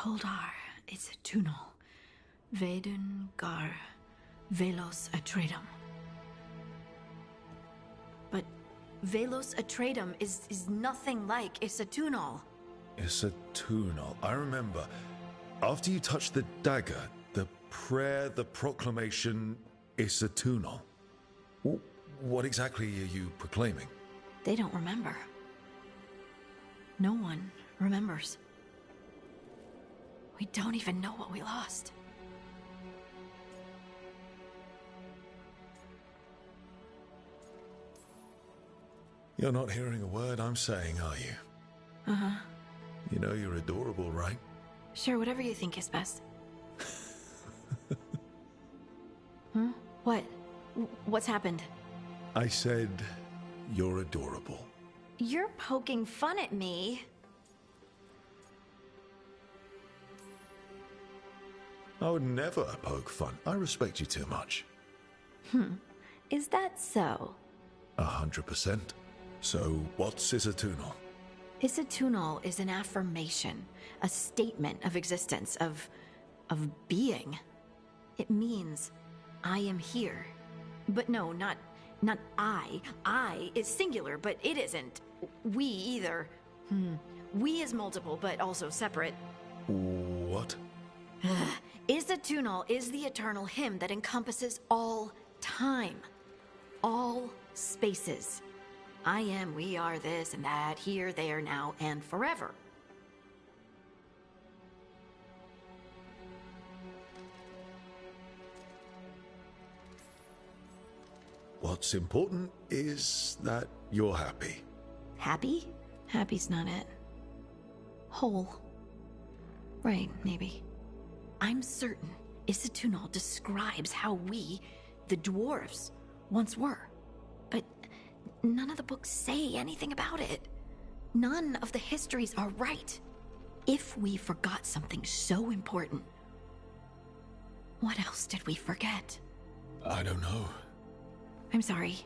Toldar, it's a tunnel. Vedun gar velos atredum. But velos atredum is nothing like Isatunal. Isatunal. I remember. After you touched the dagger, the prayer, the proclamation, Isatunal. What exactly are you proclaiming? They don't remember. No one remembers. We don't even know what we lost. You're not hearing a word I'm saying, are you? Uh-huh. You know you're adorable, right? Sure, whatever you think is best. Hmm? What? What's happened? I said you're adorable. You're poking fun at me. I would never poke fun. I respect you too much. Is that so? 100%. So, what's Isatunal? Isatunal is an affirmation, a statement of existence, of being. It means, I am here. But no, not I. I is singular, but it isn't. We either. We is multiple, but also separate. What? Isatunal is the eternal hymn that encompasses all time. All spaces. I am, we are, this and that, here, there, now, and forever. What's important is that you're happy. Happy? Happy's not it. Whole. Right, maybe. I'm certain Isatunal describes how we, the dwarves, once were. But none of the books say anything about it. None of the histories are right. If we forgot something so important, what else did we forget? I don't know. I'm sorry.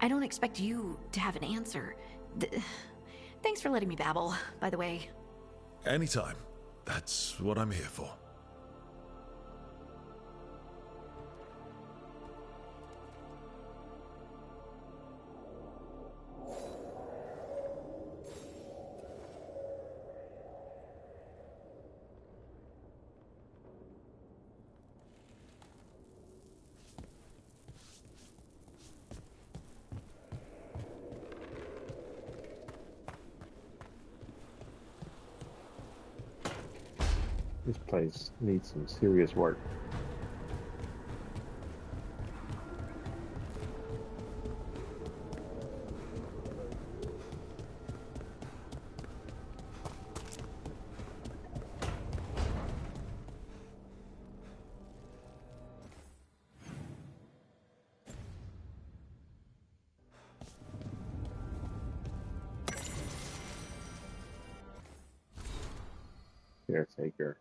I don't expect you to have an answer. Thanks for letting me babble, by the way. Anytime. That's what I'm here for. This place needs some serious work. Caretaker.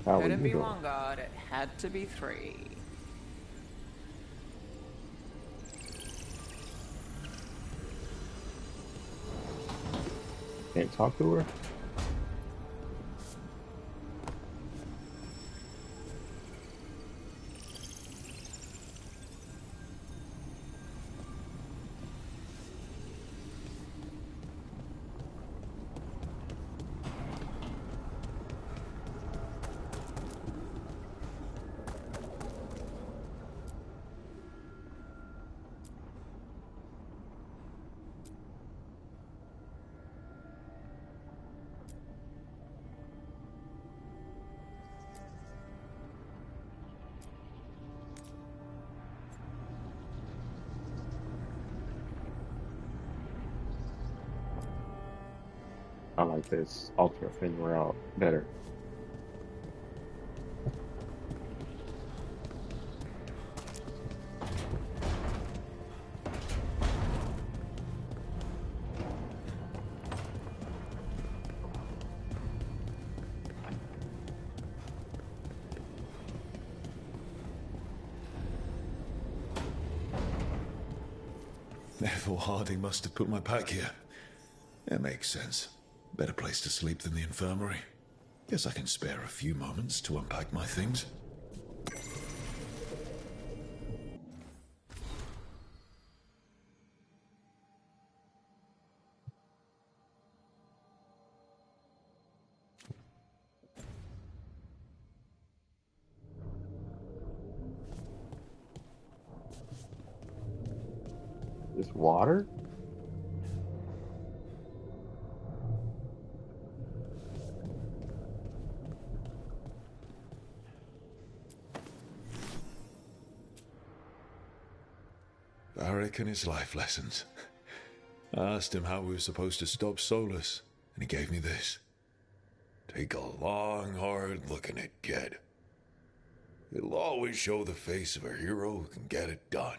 How are Couldn't you be doing? one god, it had to be 3. Can't talk to her? I like this ultra thin route better. thought Harding must have put my pack here. It makes sense. Better place to sleep than the infirmary. Guess I can spare a few moments to unpack my things. This water? Varric and his life lessons. I asked him how we were supposed to stop Solus, and he gave me this. Take a long, hard look in it, kid. It'll always show the face of a hero who can get it done.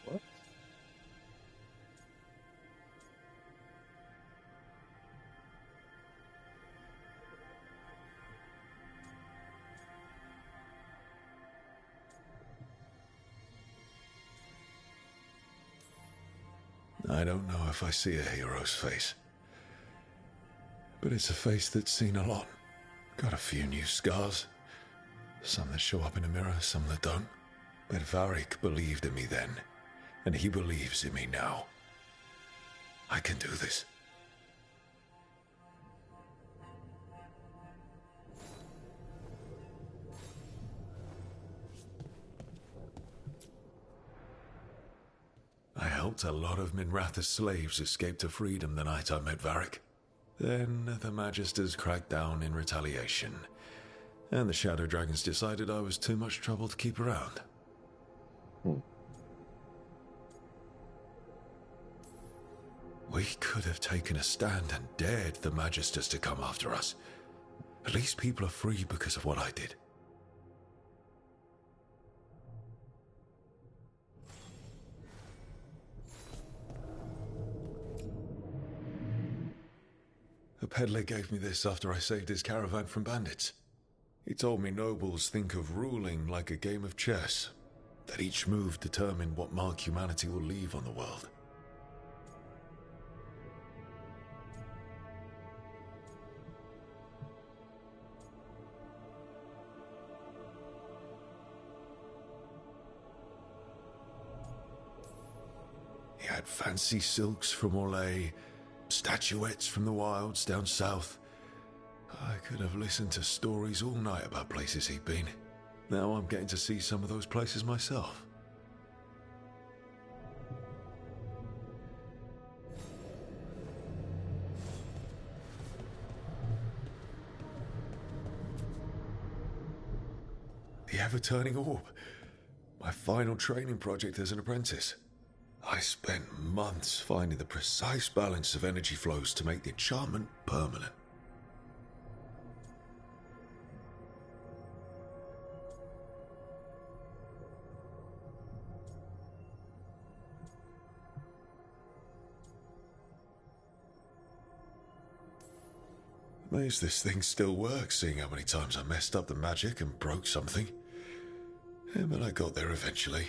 What? I don't know if I see a hero's face. But it's a face that's seen a lot. Got a few new scars. Some that show up in a mirror, some that don't. But Varric believed in me then, and he believes in me now. I can do this. I helped a lot of Minratha's slaves escape to freedom the night I met Varric. Then the Magisters cracked down in retaliation, and the Shadow Dragons decided I was too much trouble to keep around. We could have taken a stand and dared the Magisters to come after us. At least people are free because of what I did. A peddler gave me this after I saved his caravan from bandits. He told me nobles think of ruling like a game of chess, that each move determined what mark humanity will leave on the world. He had fancy silks from Orlais, statuettes from the wilds down south. I could have listened to stories all night about places he'd been. Now I'm getting to see some of those places myself. The ever-turning orb. My final training project as an apprentice. I spent months finding the precise balance of energy flows to make the enchantment permanent. Amazed this thing still works, seeing how many times I messed up the magic and broke something. Yeah, but I got there eventually.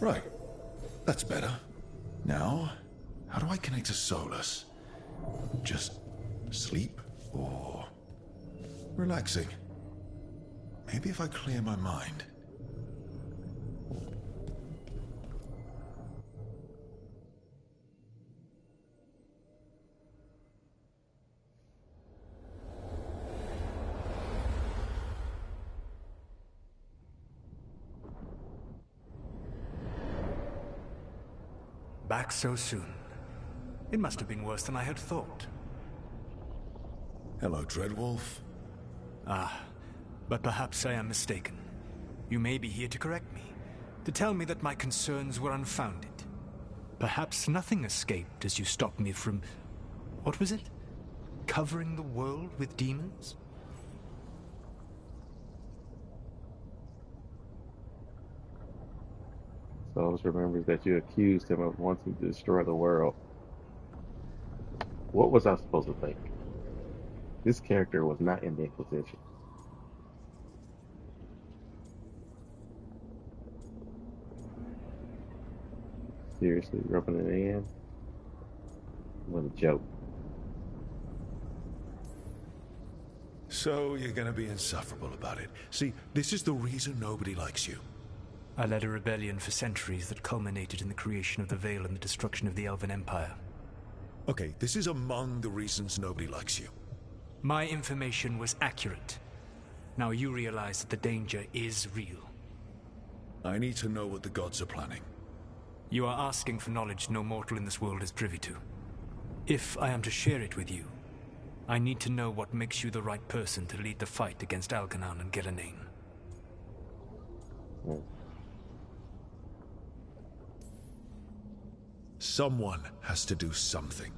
Right, that's better. Now, how do I connect to Solus? Just sleep or relaxing? Maybe if I clear my mind. Back so soon. It must have been worse than I had thought. Hello, Dreadwolf. Ah, but perhaps I am mistaken. You may be here to correct me, to tell me that my concerns were unfounded. Perhaps nothing escaped as you stopped me from... what was it? Covering the world with demons? Solus remembers that you accused him of wanting to destroy the world. What was I supposed to think? This character was not in the Inquisition. Seriously, rubbing it in? What a joke. So you're gonna be insufferable about it. See, this is the reason nobody likes you. I led a rebellion for centuries that culminated in the creation of the Veil and the destruction of the Elven Empire. Okay, this is among the reasons nobody likes you. My information was accurate. Now you realize that the danger is real. I need to know what the gods are planning. You are asking for knowledge no mortal in this world is privy to. If I am to share it with you, I need to know what makes you the right person to lead the fight against Algernon and Gillenane. Someone has to do something.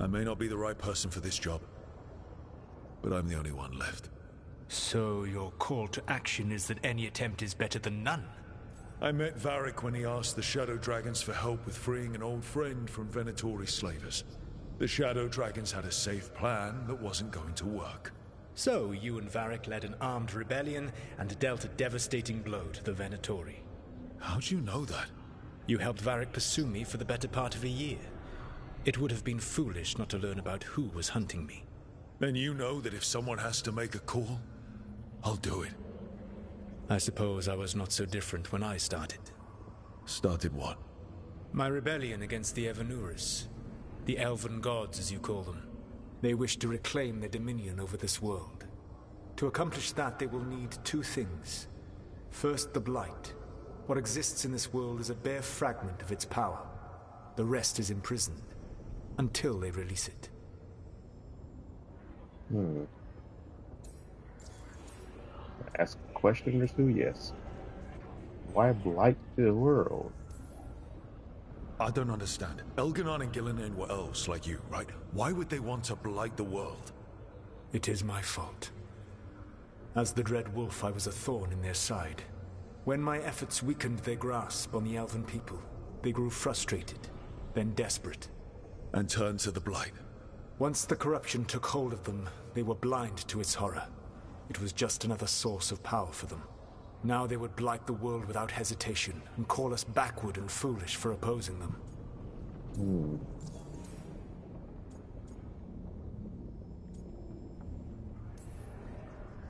I may not be the right person for this job, but I'm the only one left. So your call to action is that any attempt is better than none? I met Varric when he asked the Shadow Dragons for help with freeing an old friend from Venatori slavers. The Shadow Dragons had a safe plan that wasn't going to work. So you and Varric led an armed rebellion and dealt a devastating blow to the Venatori. How'd you know that? You helped Varric pursue me for the better part of a year. It would have been foolish not to learn about who was hunting me. Then you know that if someone has to make a call, I'll do it. I suppose I was not so different when I started. Started what? My rebellion against the Evanuris. The Elven Gods, as you call them. They wish to reclaim their dominion over this world. To accomplish that, they will need two things. First, the Blight. What exists in this world is a bare fragment of its power. The rest is imprisoned, until they release it. Ask a question or two, yes. Why blight the world? I don't understand. Elganon and Gillenane were elves like you, right? Why would they want to blight the world? It is my fault. As the Dread Wolf, I was a thorn in their side. When my efforts weakened their grasp on the Elven people, they grew frustrated, then desperate. And turned to the Blight. Once the corruption took hold of them, they were blind to its horror. It was just another source of power for them. Now they would blight the world without hesitation, and call us backward and foolish for opposing them.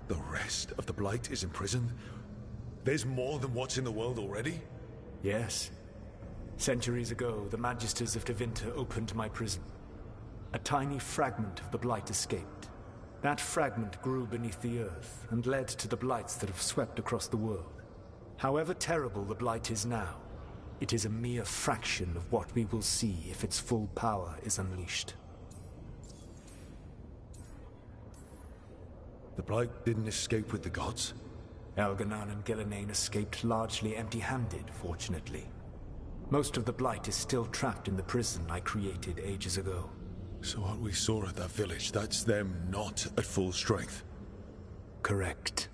The rest of the Blight is imprisoned? There's more than what's in the world already? Yes. Centuries ago, the Magisters of Tevinter opened my prison. A tiny fragment of the Blight escaped. That fragment grew beneath the earth and led to the blights that have swept across the world. However terrible the Blight is now, it is a mere fraction of what we will see if its full power is unleashed. The Blight didn't escape with the gods? Elganon and Gillenane escaped largely empty-handed, fortunately. Most of the Blight is still trapped in the prison I created ages ago. So what we saw at that village, that's them not at full strength? Correct.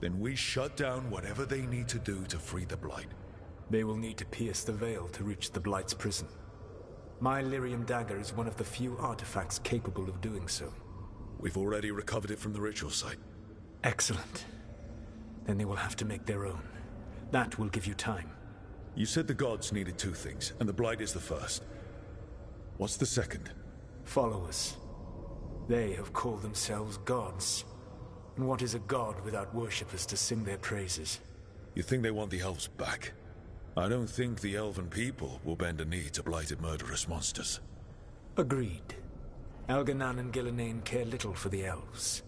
Then we shut down whatever they need to do to free the Blight. They will need to pierce the veil to reach the Blight's prison. My Lyrium dagger is one of the few artifacts capable of doing so. We've already recovered it from the ritual site. Excellent. Then they will have to make their own. That will give you time. You said the gods needed two things, and the Blight is the first. What's the second? Followers. They have called themselves gods. And what is a god without worshippers to sing their praises? You think they want the elves back? I don't think the elven people will bend a knee to blighted murderous monsters. Agreed. Elganon and Gillenane care little for the elves.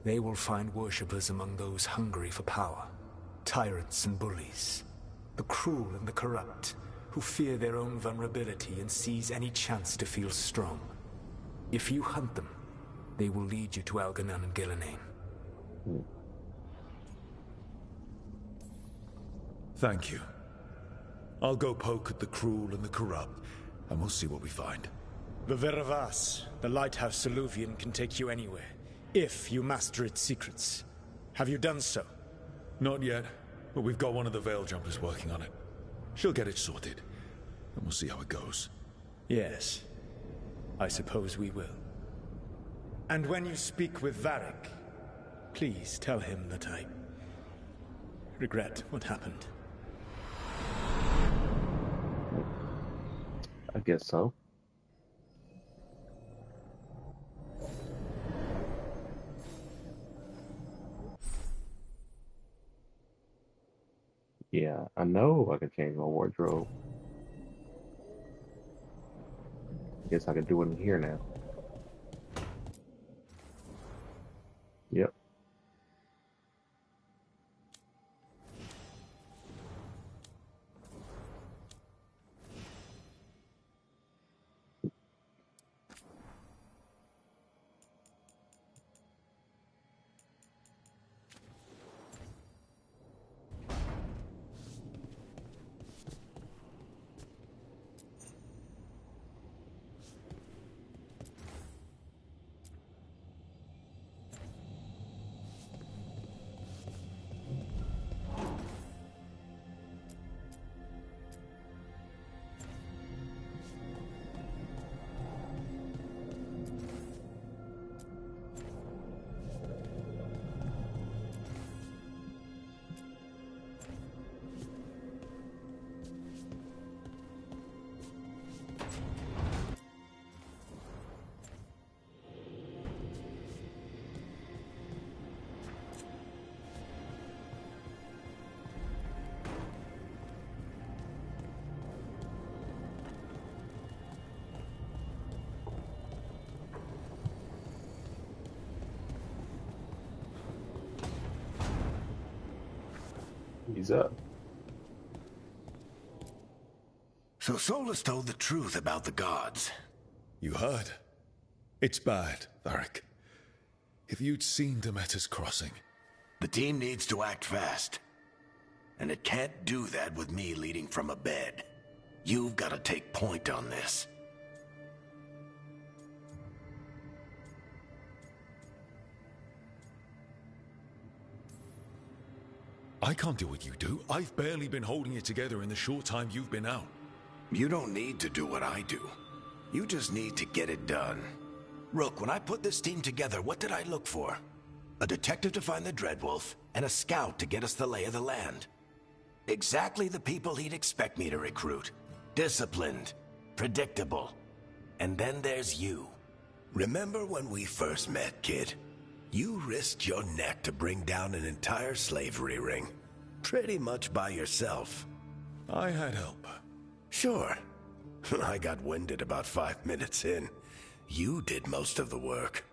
They will find worshippers among those hungry for power. Tyrants and bullies. The cruel and the corrupt, who fear their own vulnerability and seize any chance to feel strong. If you hunt them, they will lead you to Elganon and Gillenane. Thank you. I'll go poke at the cruel and the corrupt, and we'll see what we find. The Veravas, the lighthouse Soluvian, can take you anywhere, if you master its secrets. Have you done so? Not yet, but we've got one of the Veil Jumpers working on it. She'll get it sorted, and we'll see how it goes. Yes, I suppose we will. And when you speak with Varric, please tell him that I regret what happened. I guess so. Yeah, I know I can change my wardrobe. Guess I can do it in here now. Yep. He's up. So Solus told the truth about the gods. You heard? It's bad, Varric. If you'd seen Demeter's crossing... The team needs to act fast. And it can't do that with me leading from a bed. You've got to take point on this. I can't do what you do. I've barely been holding it together in the short time you've been out. You don't need to do what I do. You just need to get it done. Rook, when I put this team together, what did I look for? A detective to find the Dreadwolf, and a scout to get us the lay of the land. Exactly the people he'd expect me to recruit. Disciplined, predictable. And then there's you. Remember when we first met, kid? You risked your neck to bring down an entire slavery ring. Pretty much by yourself. I had help. Sure. I got winded about 5 minutes in. You did most of the work.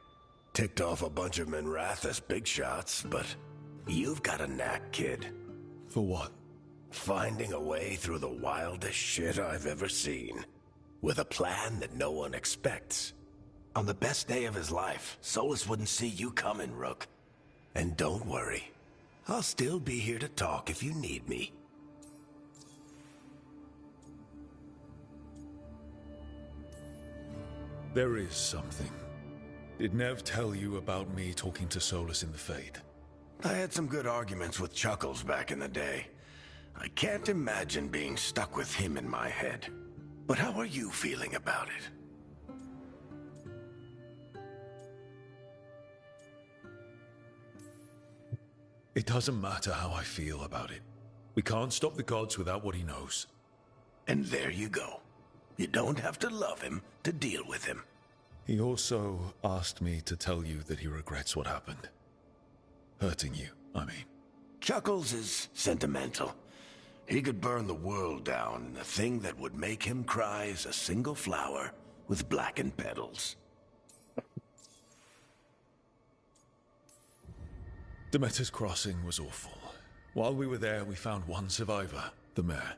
Ticked off a bunch of Minrathous big shots, but you've got a knack, kid. For what? Finding a way through the wildest shit I've ever seen. With a plan that no one expects. On the best day of his life, Solus wouldn't see you coming, Rook. And don't worry. I'll still be here to talk if you need me. There is something. Did Nev tell you about me talking to Solus in the Fade? I had some good arguments with Chuckles back in the day. I can't imagine being stuck with him in my head. But how are you feeling about it? It doesn't matter how I feel about it. We can't stop the gods without what he knows. And there you go. You don't have to love him to deal with him. He also asked me to tell you that he regrets what happened. Hurting you, I mean. Chuckles is sentimental. He could burn the world down, and the thing that would make him cry is a single flower with blackened petals. Demeter's crossing was awful. While we were there, we found one survivor, the mayor.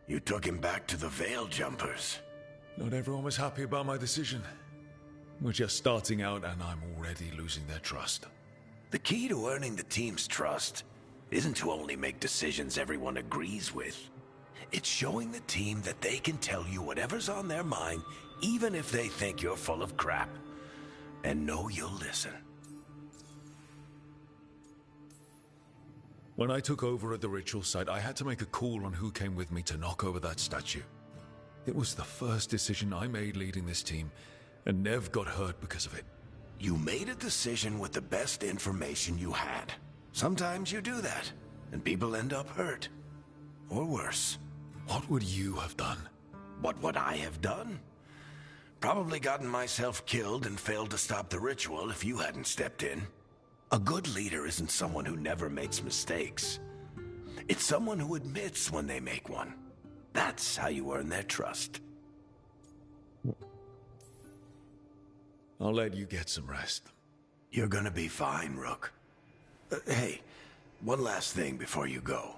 You took him back to the Veil Jumpers. Not everyone was happy about my decision. We're just starting out, and I'm already losing their trust. The key to earning the team's trust isn't to only make decisions everyone agrees with. It's showing the team that they can tell you whatever's on their mind, even if they think you're full of crap. And know you'll listen. When I took over at the ritual site, I had to make a call on who came with me to knock over that statue. It was the first decision I made leading this team, and Nev got hurt because of it. You made a decision with the best information you had. Sometimes you do that, and people end up hurt. Or worse. What would you have done? What would I have done? Probably gotten myself killed and failed to stop the ritual if you hadn't stepped in. A good leader isn't someone who never makes mistakes. It's someone who admits when they make one. That's how you earn their trust. I'll let you get some rest. You're gonna be fine, Rook. Hey, one last thing before you go.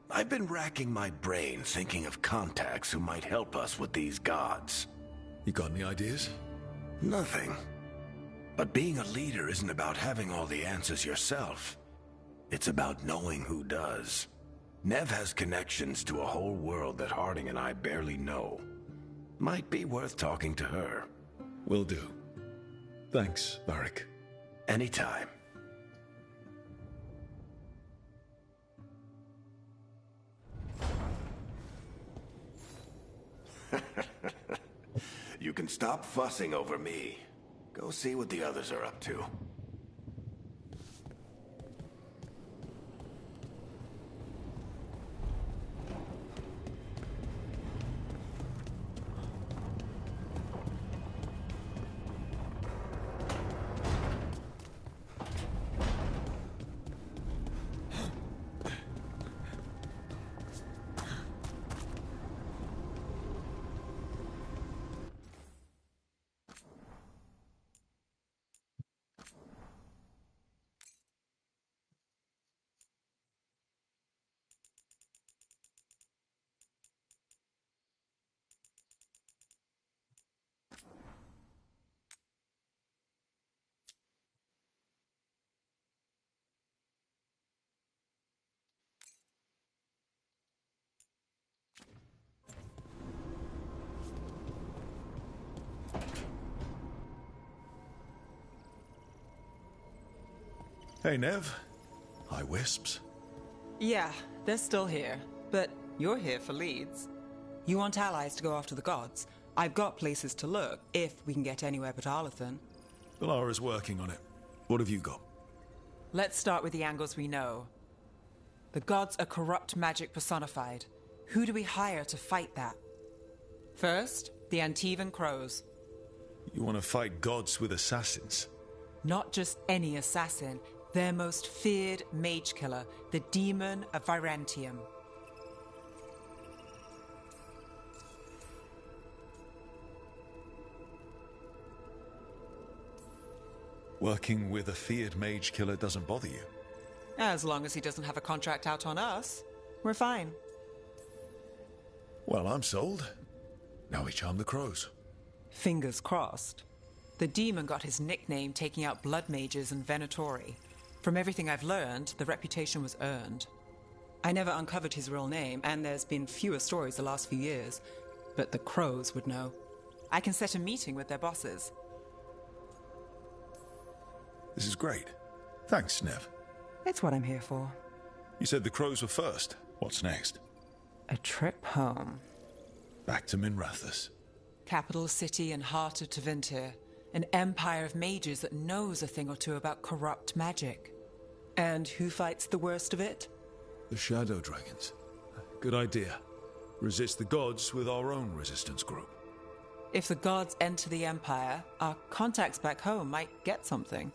I've been racking my brain thinking of contacts who might help us with these gods. You got any ideas? Nothing. But being a leader isn't about having all the answers yourself. It's about knowing who does. Nev has connections to a whole world that Harding and I barely know. Might be worth talking to her. Will do. Thanks, Varric. Anytime. You can stop fussing over me. Go see what the others are up to. Hey, Nev. Hi, Wisps. Yeah, they're still here. But you're here for leads. You want allies to go after the gods? I've got places to look, if we can get anywhere but Arlathan. Valara's working on it. What have you got? Let's start with the angles we know. The gods are corrupt magic personified. Who do we hire to fight that? First, the Antivan Crows. You want to fight gods with assassins? Not just any assassin. Their most feared mage killer, the Demon of Virantium. Working with a feared mage killer doesn't bother you? As long as he doesn't have a contract out on us, we're fine. Well, I'm sold. Now we charm the crows. Fingers crossed. The demon got his nickname taking out blood mages and Venatori. From everything I've learned, the reputation was earned. I never uncovered his real name, and there's been fewer stories the last few years, but the crows would know. I can set a meeting with their bosses. This is great. Thanks, Nev. It's what I'm here for. You said the crows were first. What's next? A trip home. Back to Minrathous. Capital city and heart of Tevinter. An empire of mages that knows a thing or two about corrupt magic. And who fights the worst of it? The Shadow Dragons. Good idea. Resist the gods with our own resistance group. If the gods enter the empire, our contacts back home might get something.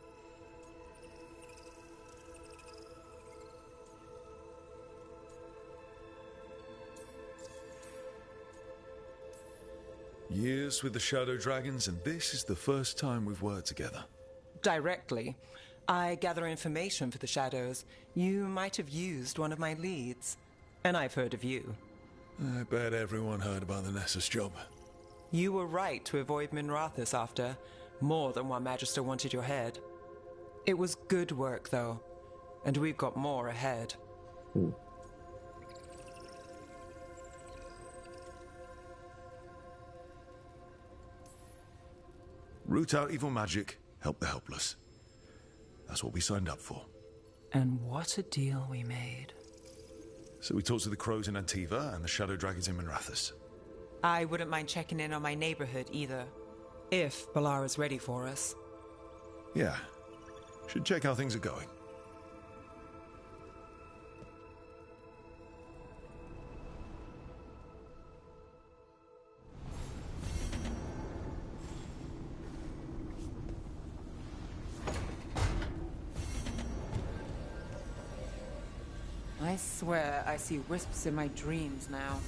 Years with the Shadow Dragons, and this is the first time we've worked together. Directly. I gather information for the Shadows. You might have used one of my leads. And I've heard of you. I bet everyone heard about the Nessus job. You were right to avoid Minrathous after. More than one Magister wanted your head. It was good work, though. And we've got more ahead. Root out evil magic, help the helpless. That's what we signed up for. And what a deal we made. So we talked to the crows in Antiva and the shadow dragons in Minrathous. I wouldn't mind checking in on my neighborhood either. If Balara's ready for us. Yeah. Should check how things are going. I swear I see wisps in my dreams now.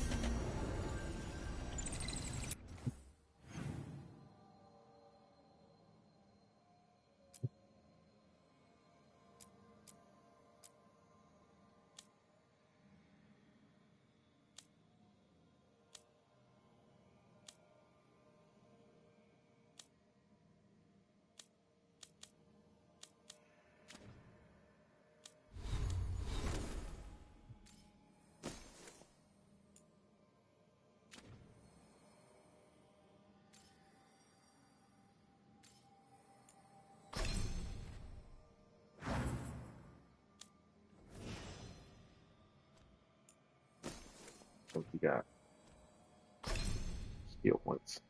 What you got? Skill points.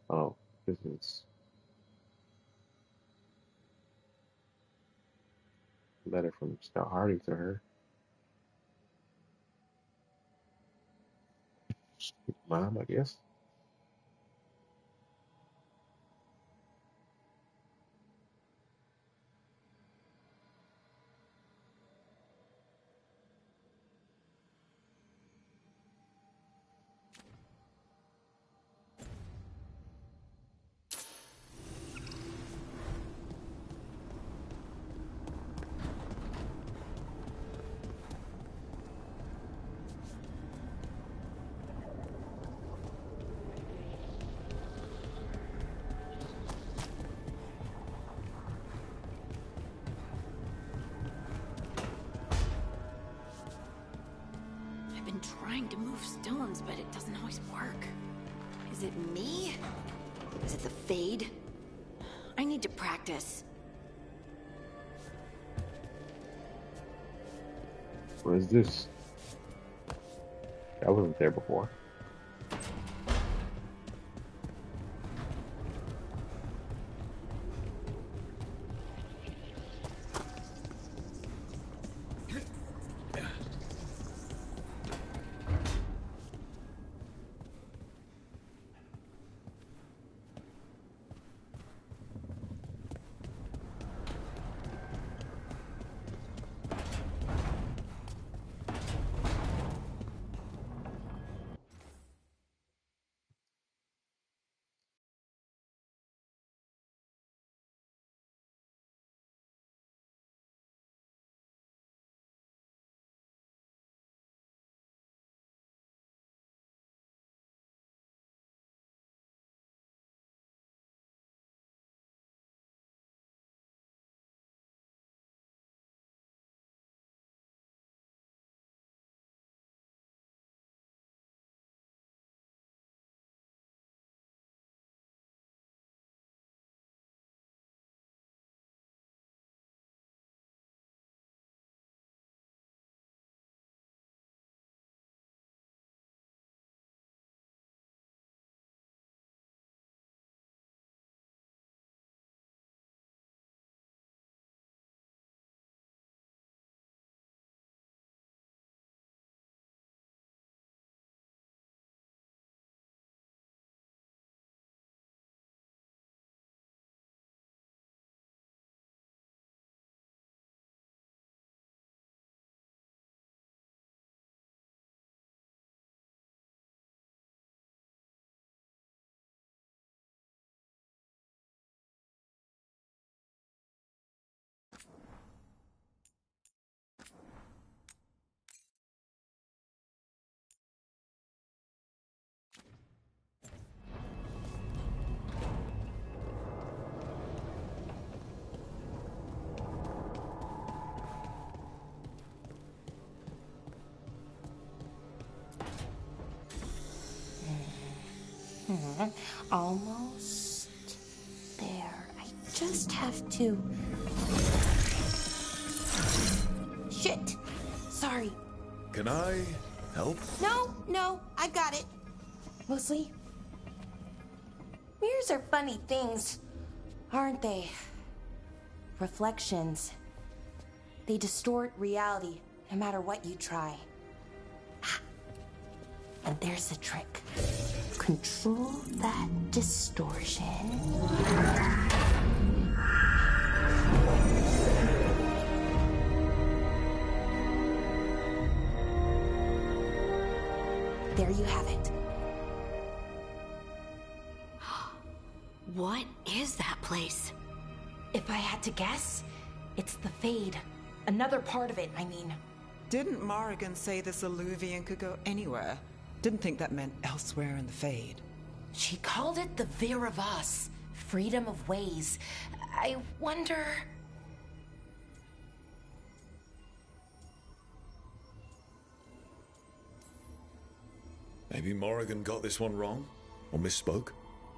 Oh, this is a letter from Scout Hardy to her. Mom, I guess. I've been trying to move stones, but it doesn't always work. Is it me? Is it the Fade? I need to practice. What is this? That wasn't there before. Almost there. I just have to... Shit! Sorry. Can I help? No, I got it. Mostly, mirrors are funny things, aren't they? Reflections. They distort reality, no matter what you try. And there's the trick. Control that distortion. There you have it. What is that place? If I had to guess, it's the Fade. Another part of it, I mean. Didn't Morrigan say this Illuvian could go anywhere? Didn't think that meant elsewhere in the Fade. She called it the Vir of Us. Freedom of ways. I wonder... Maybe Morrigan got this one wrong? Or misspoke?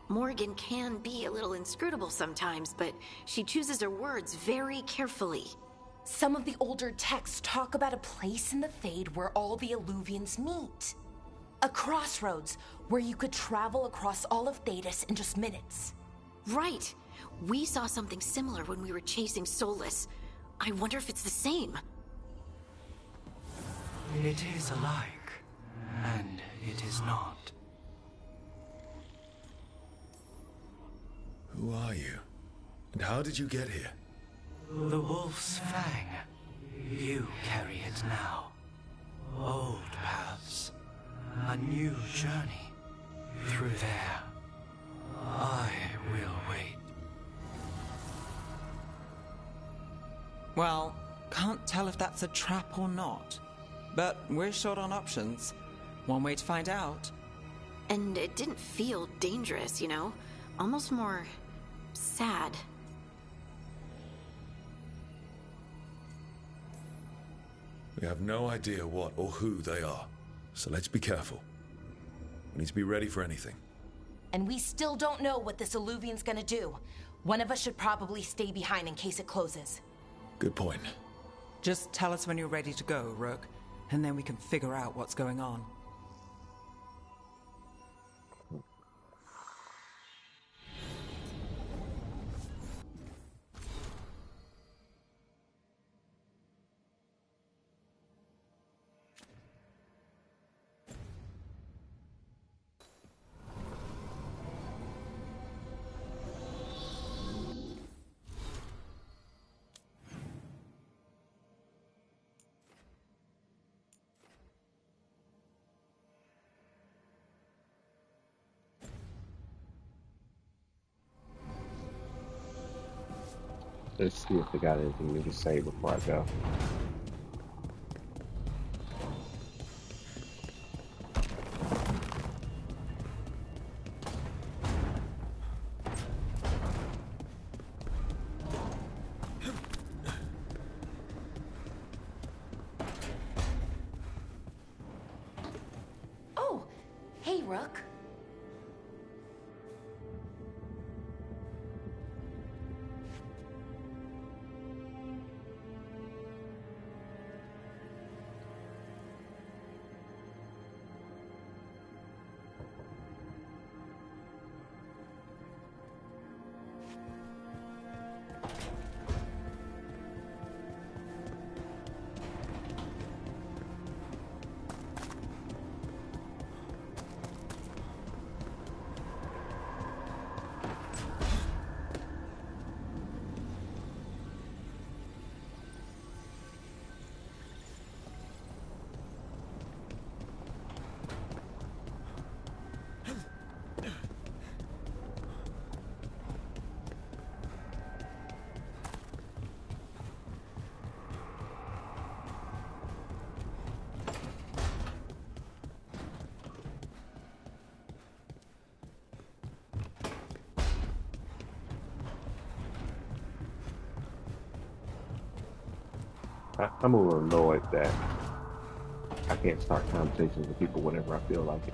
Morgan can be a little inscrutable sometimes, but she chooses her words very carefully. Some of the older texts talk about a place in the Fade where all the Illuvians meet. A crossroads where you could travel across all of Thedas in just minutes. Right. We saw something similar when we were chasing Solus. I wonder if it's the same. It is alike, and it is not. Who are you? And how did you get here? The Wolf's Fang. You carry it now. Old paths. A new journey. Through there. I will wait. Well, can't tell if that's a trap or not. But we're short on options. One way to find out. And it didn't feel dangerous, you know? Almost more... sad. We have no idea what or who they are, so let's be careful. We need to be ready for anything. And we still don't know what this Illuvian's gonna do. One of us should probably stay behind in case it closes. Good point. Just tell us when you're ready to go, Rook, and then we can figure out what's going on. Let's see if they got anything new to say before I go. Oh, hey, Rook. I'm a little annoyed that I can't start conversations with people whenever I feel like it.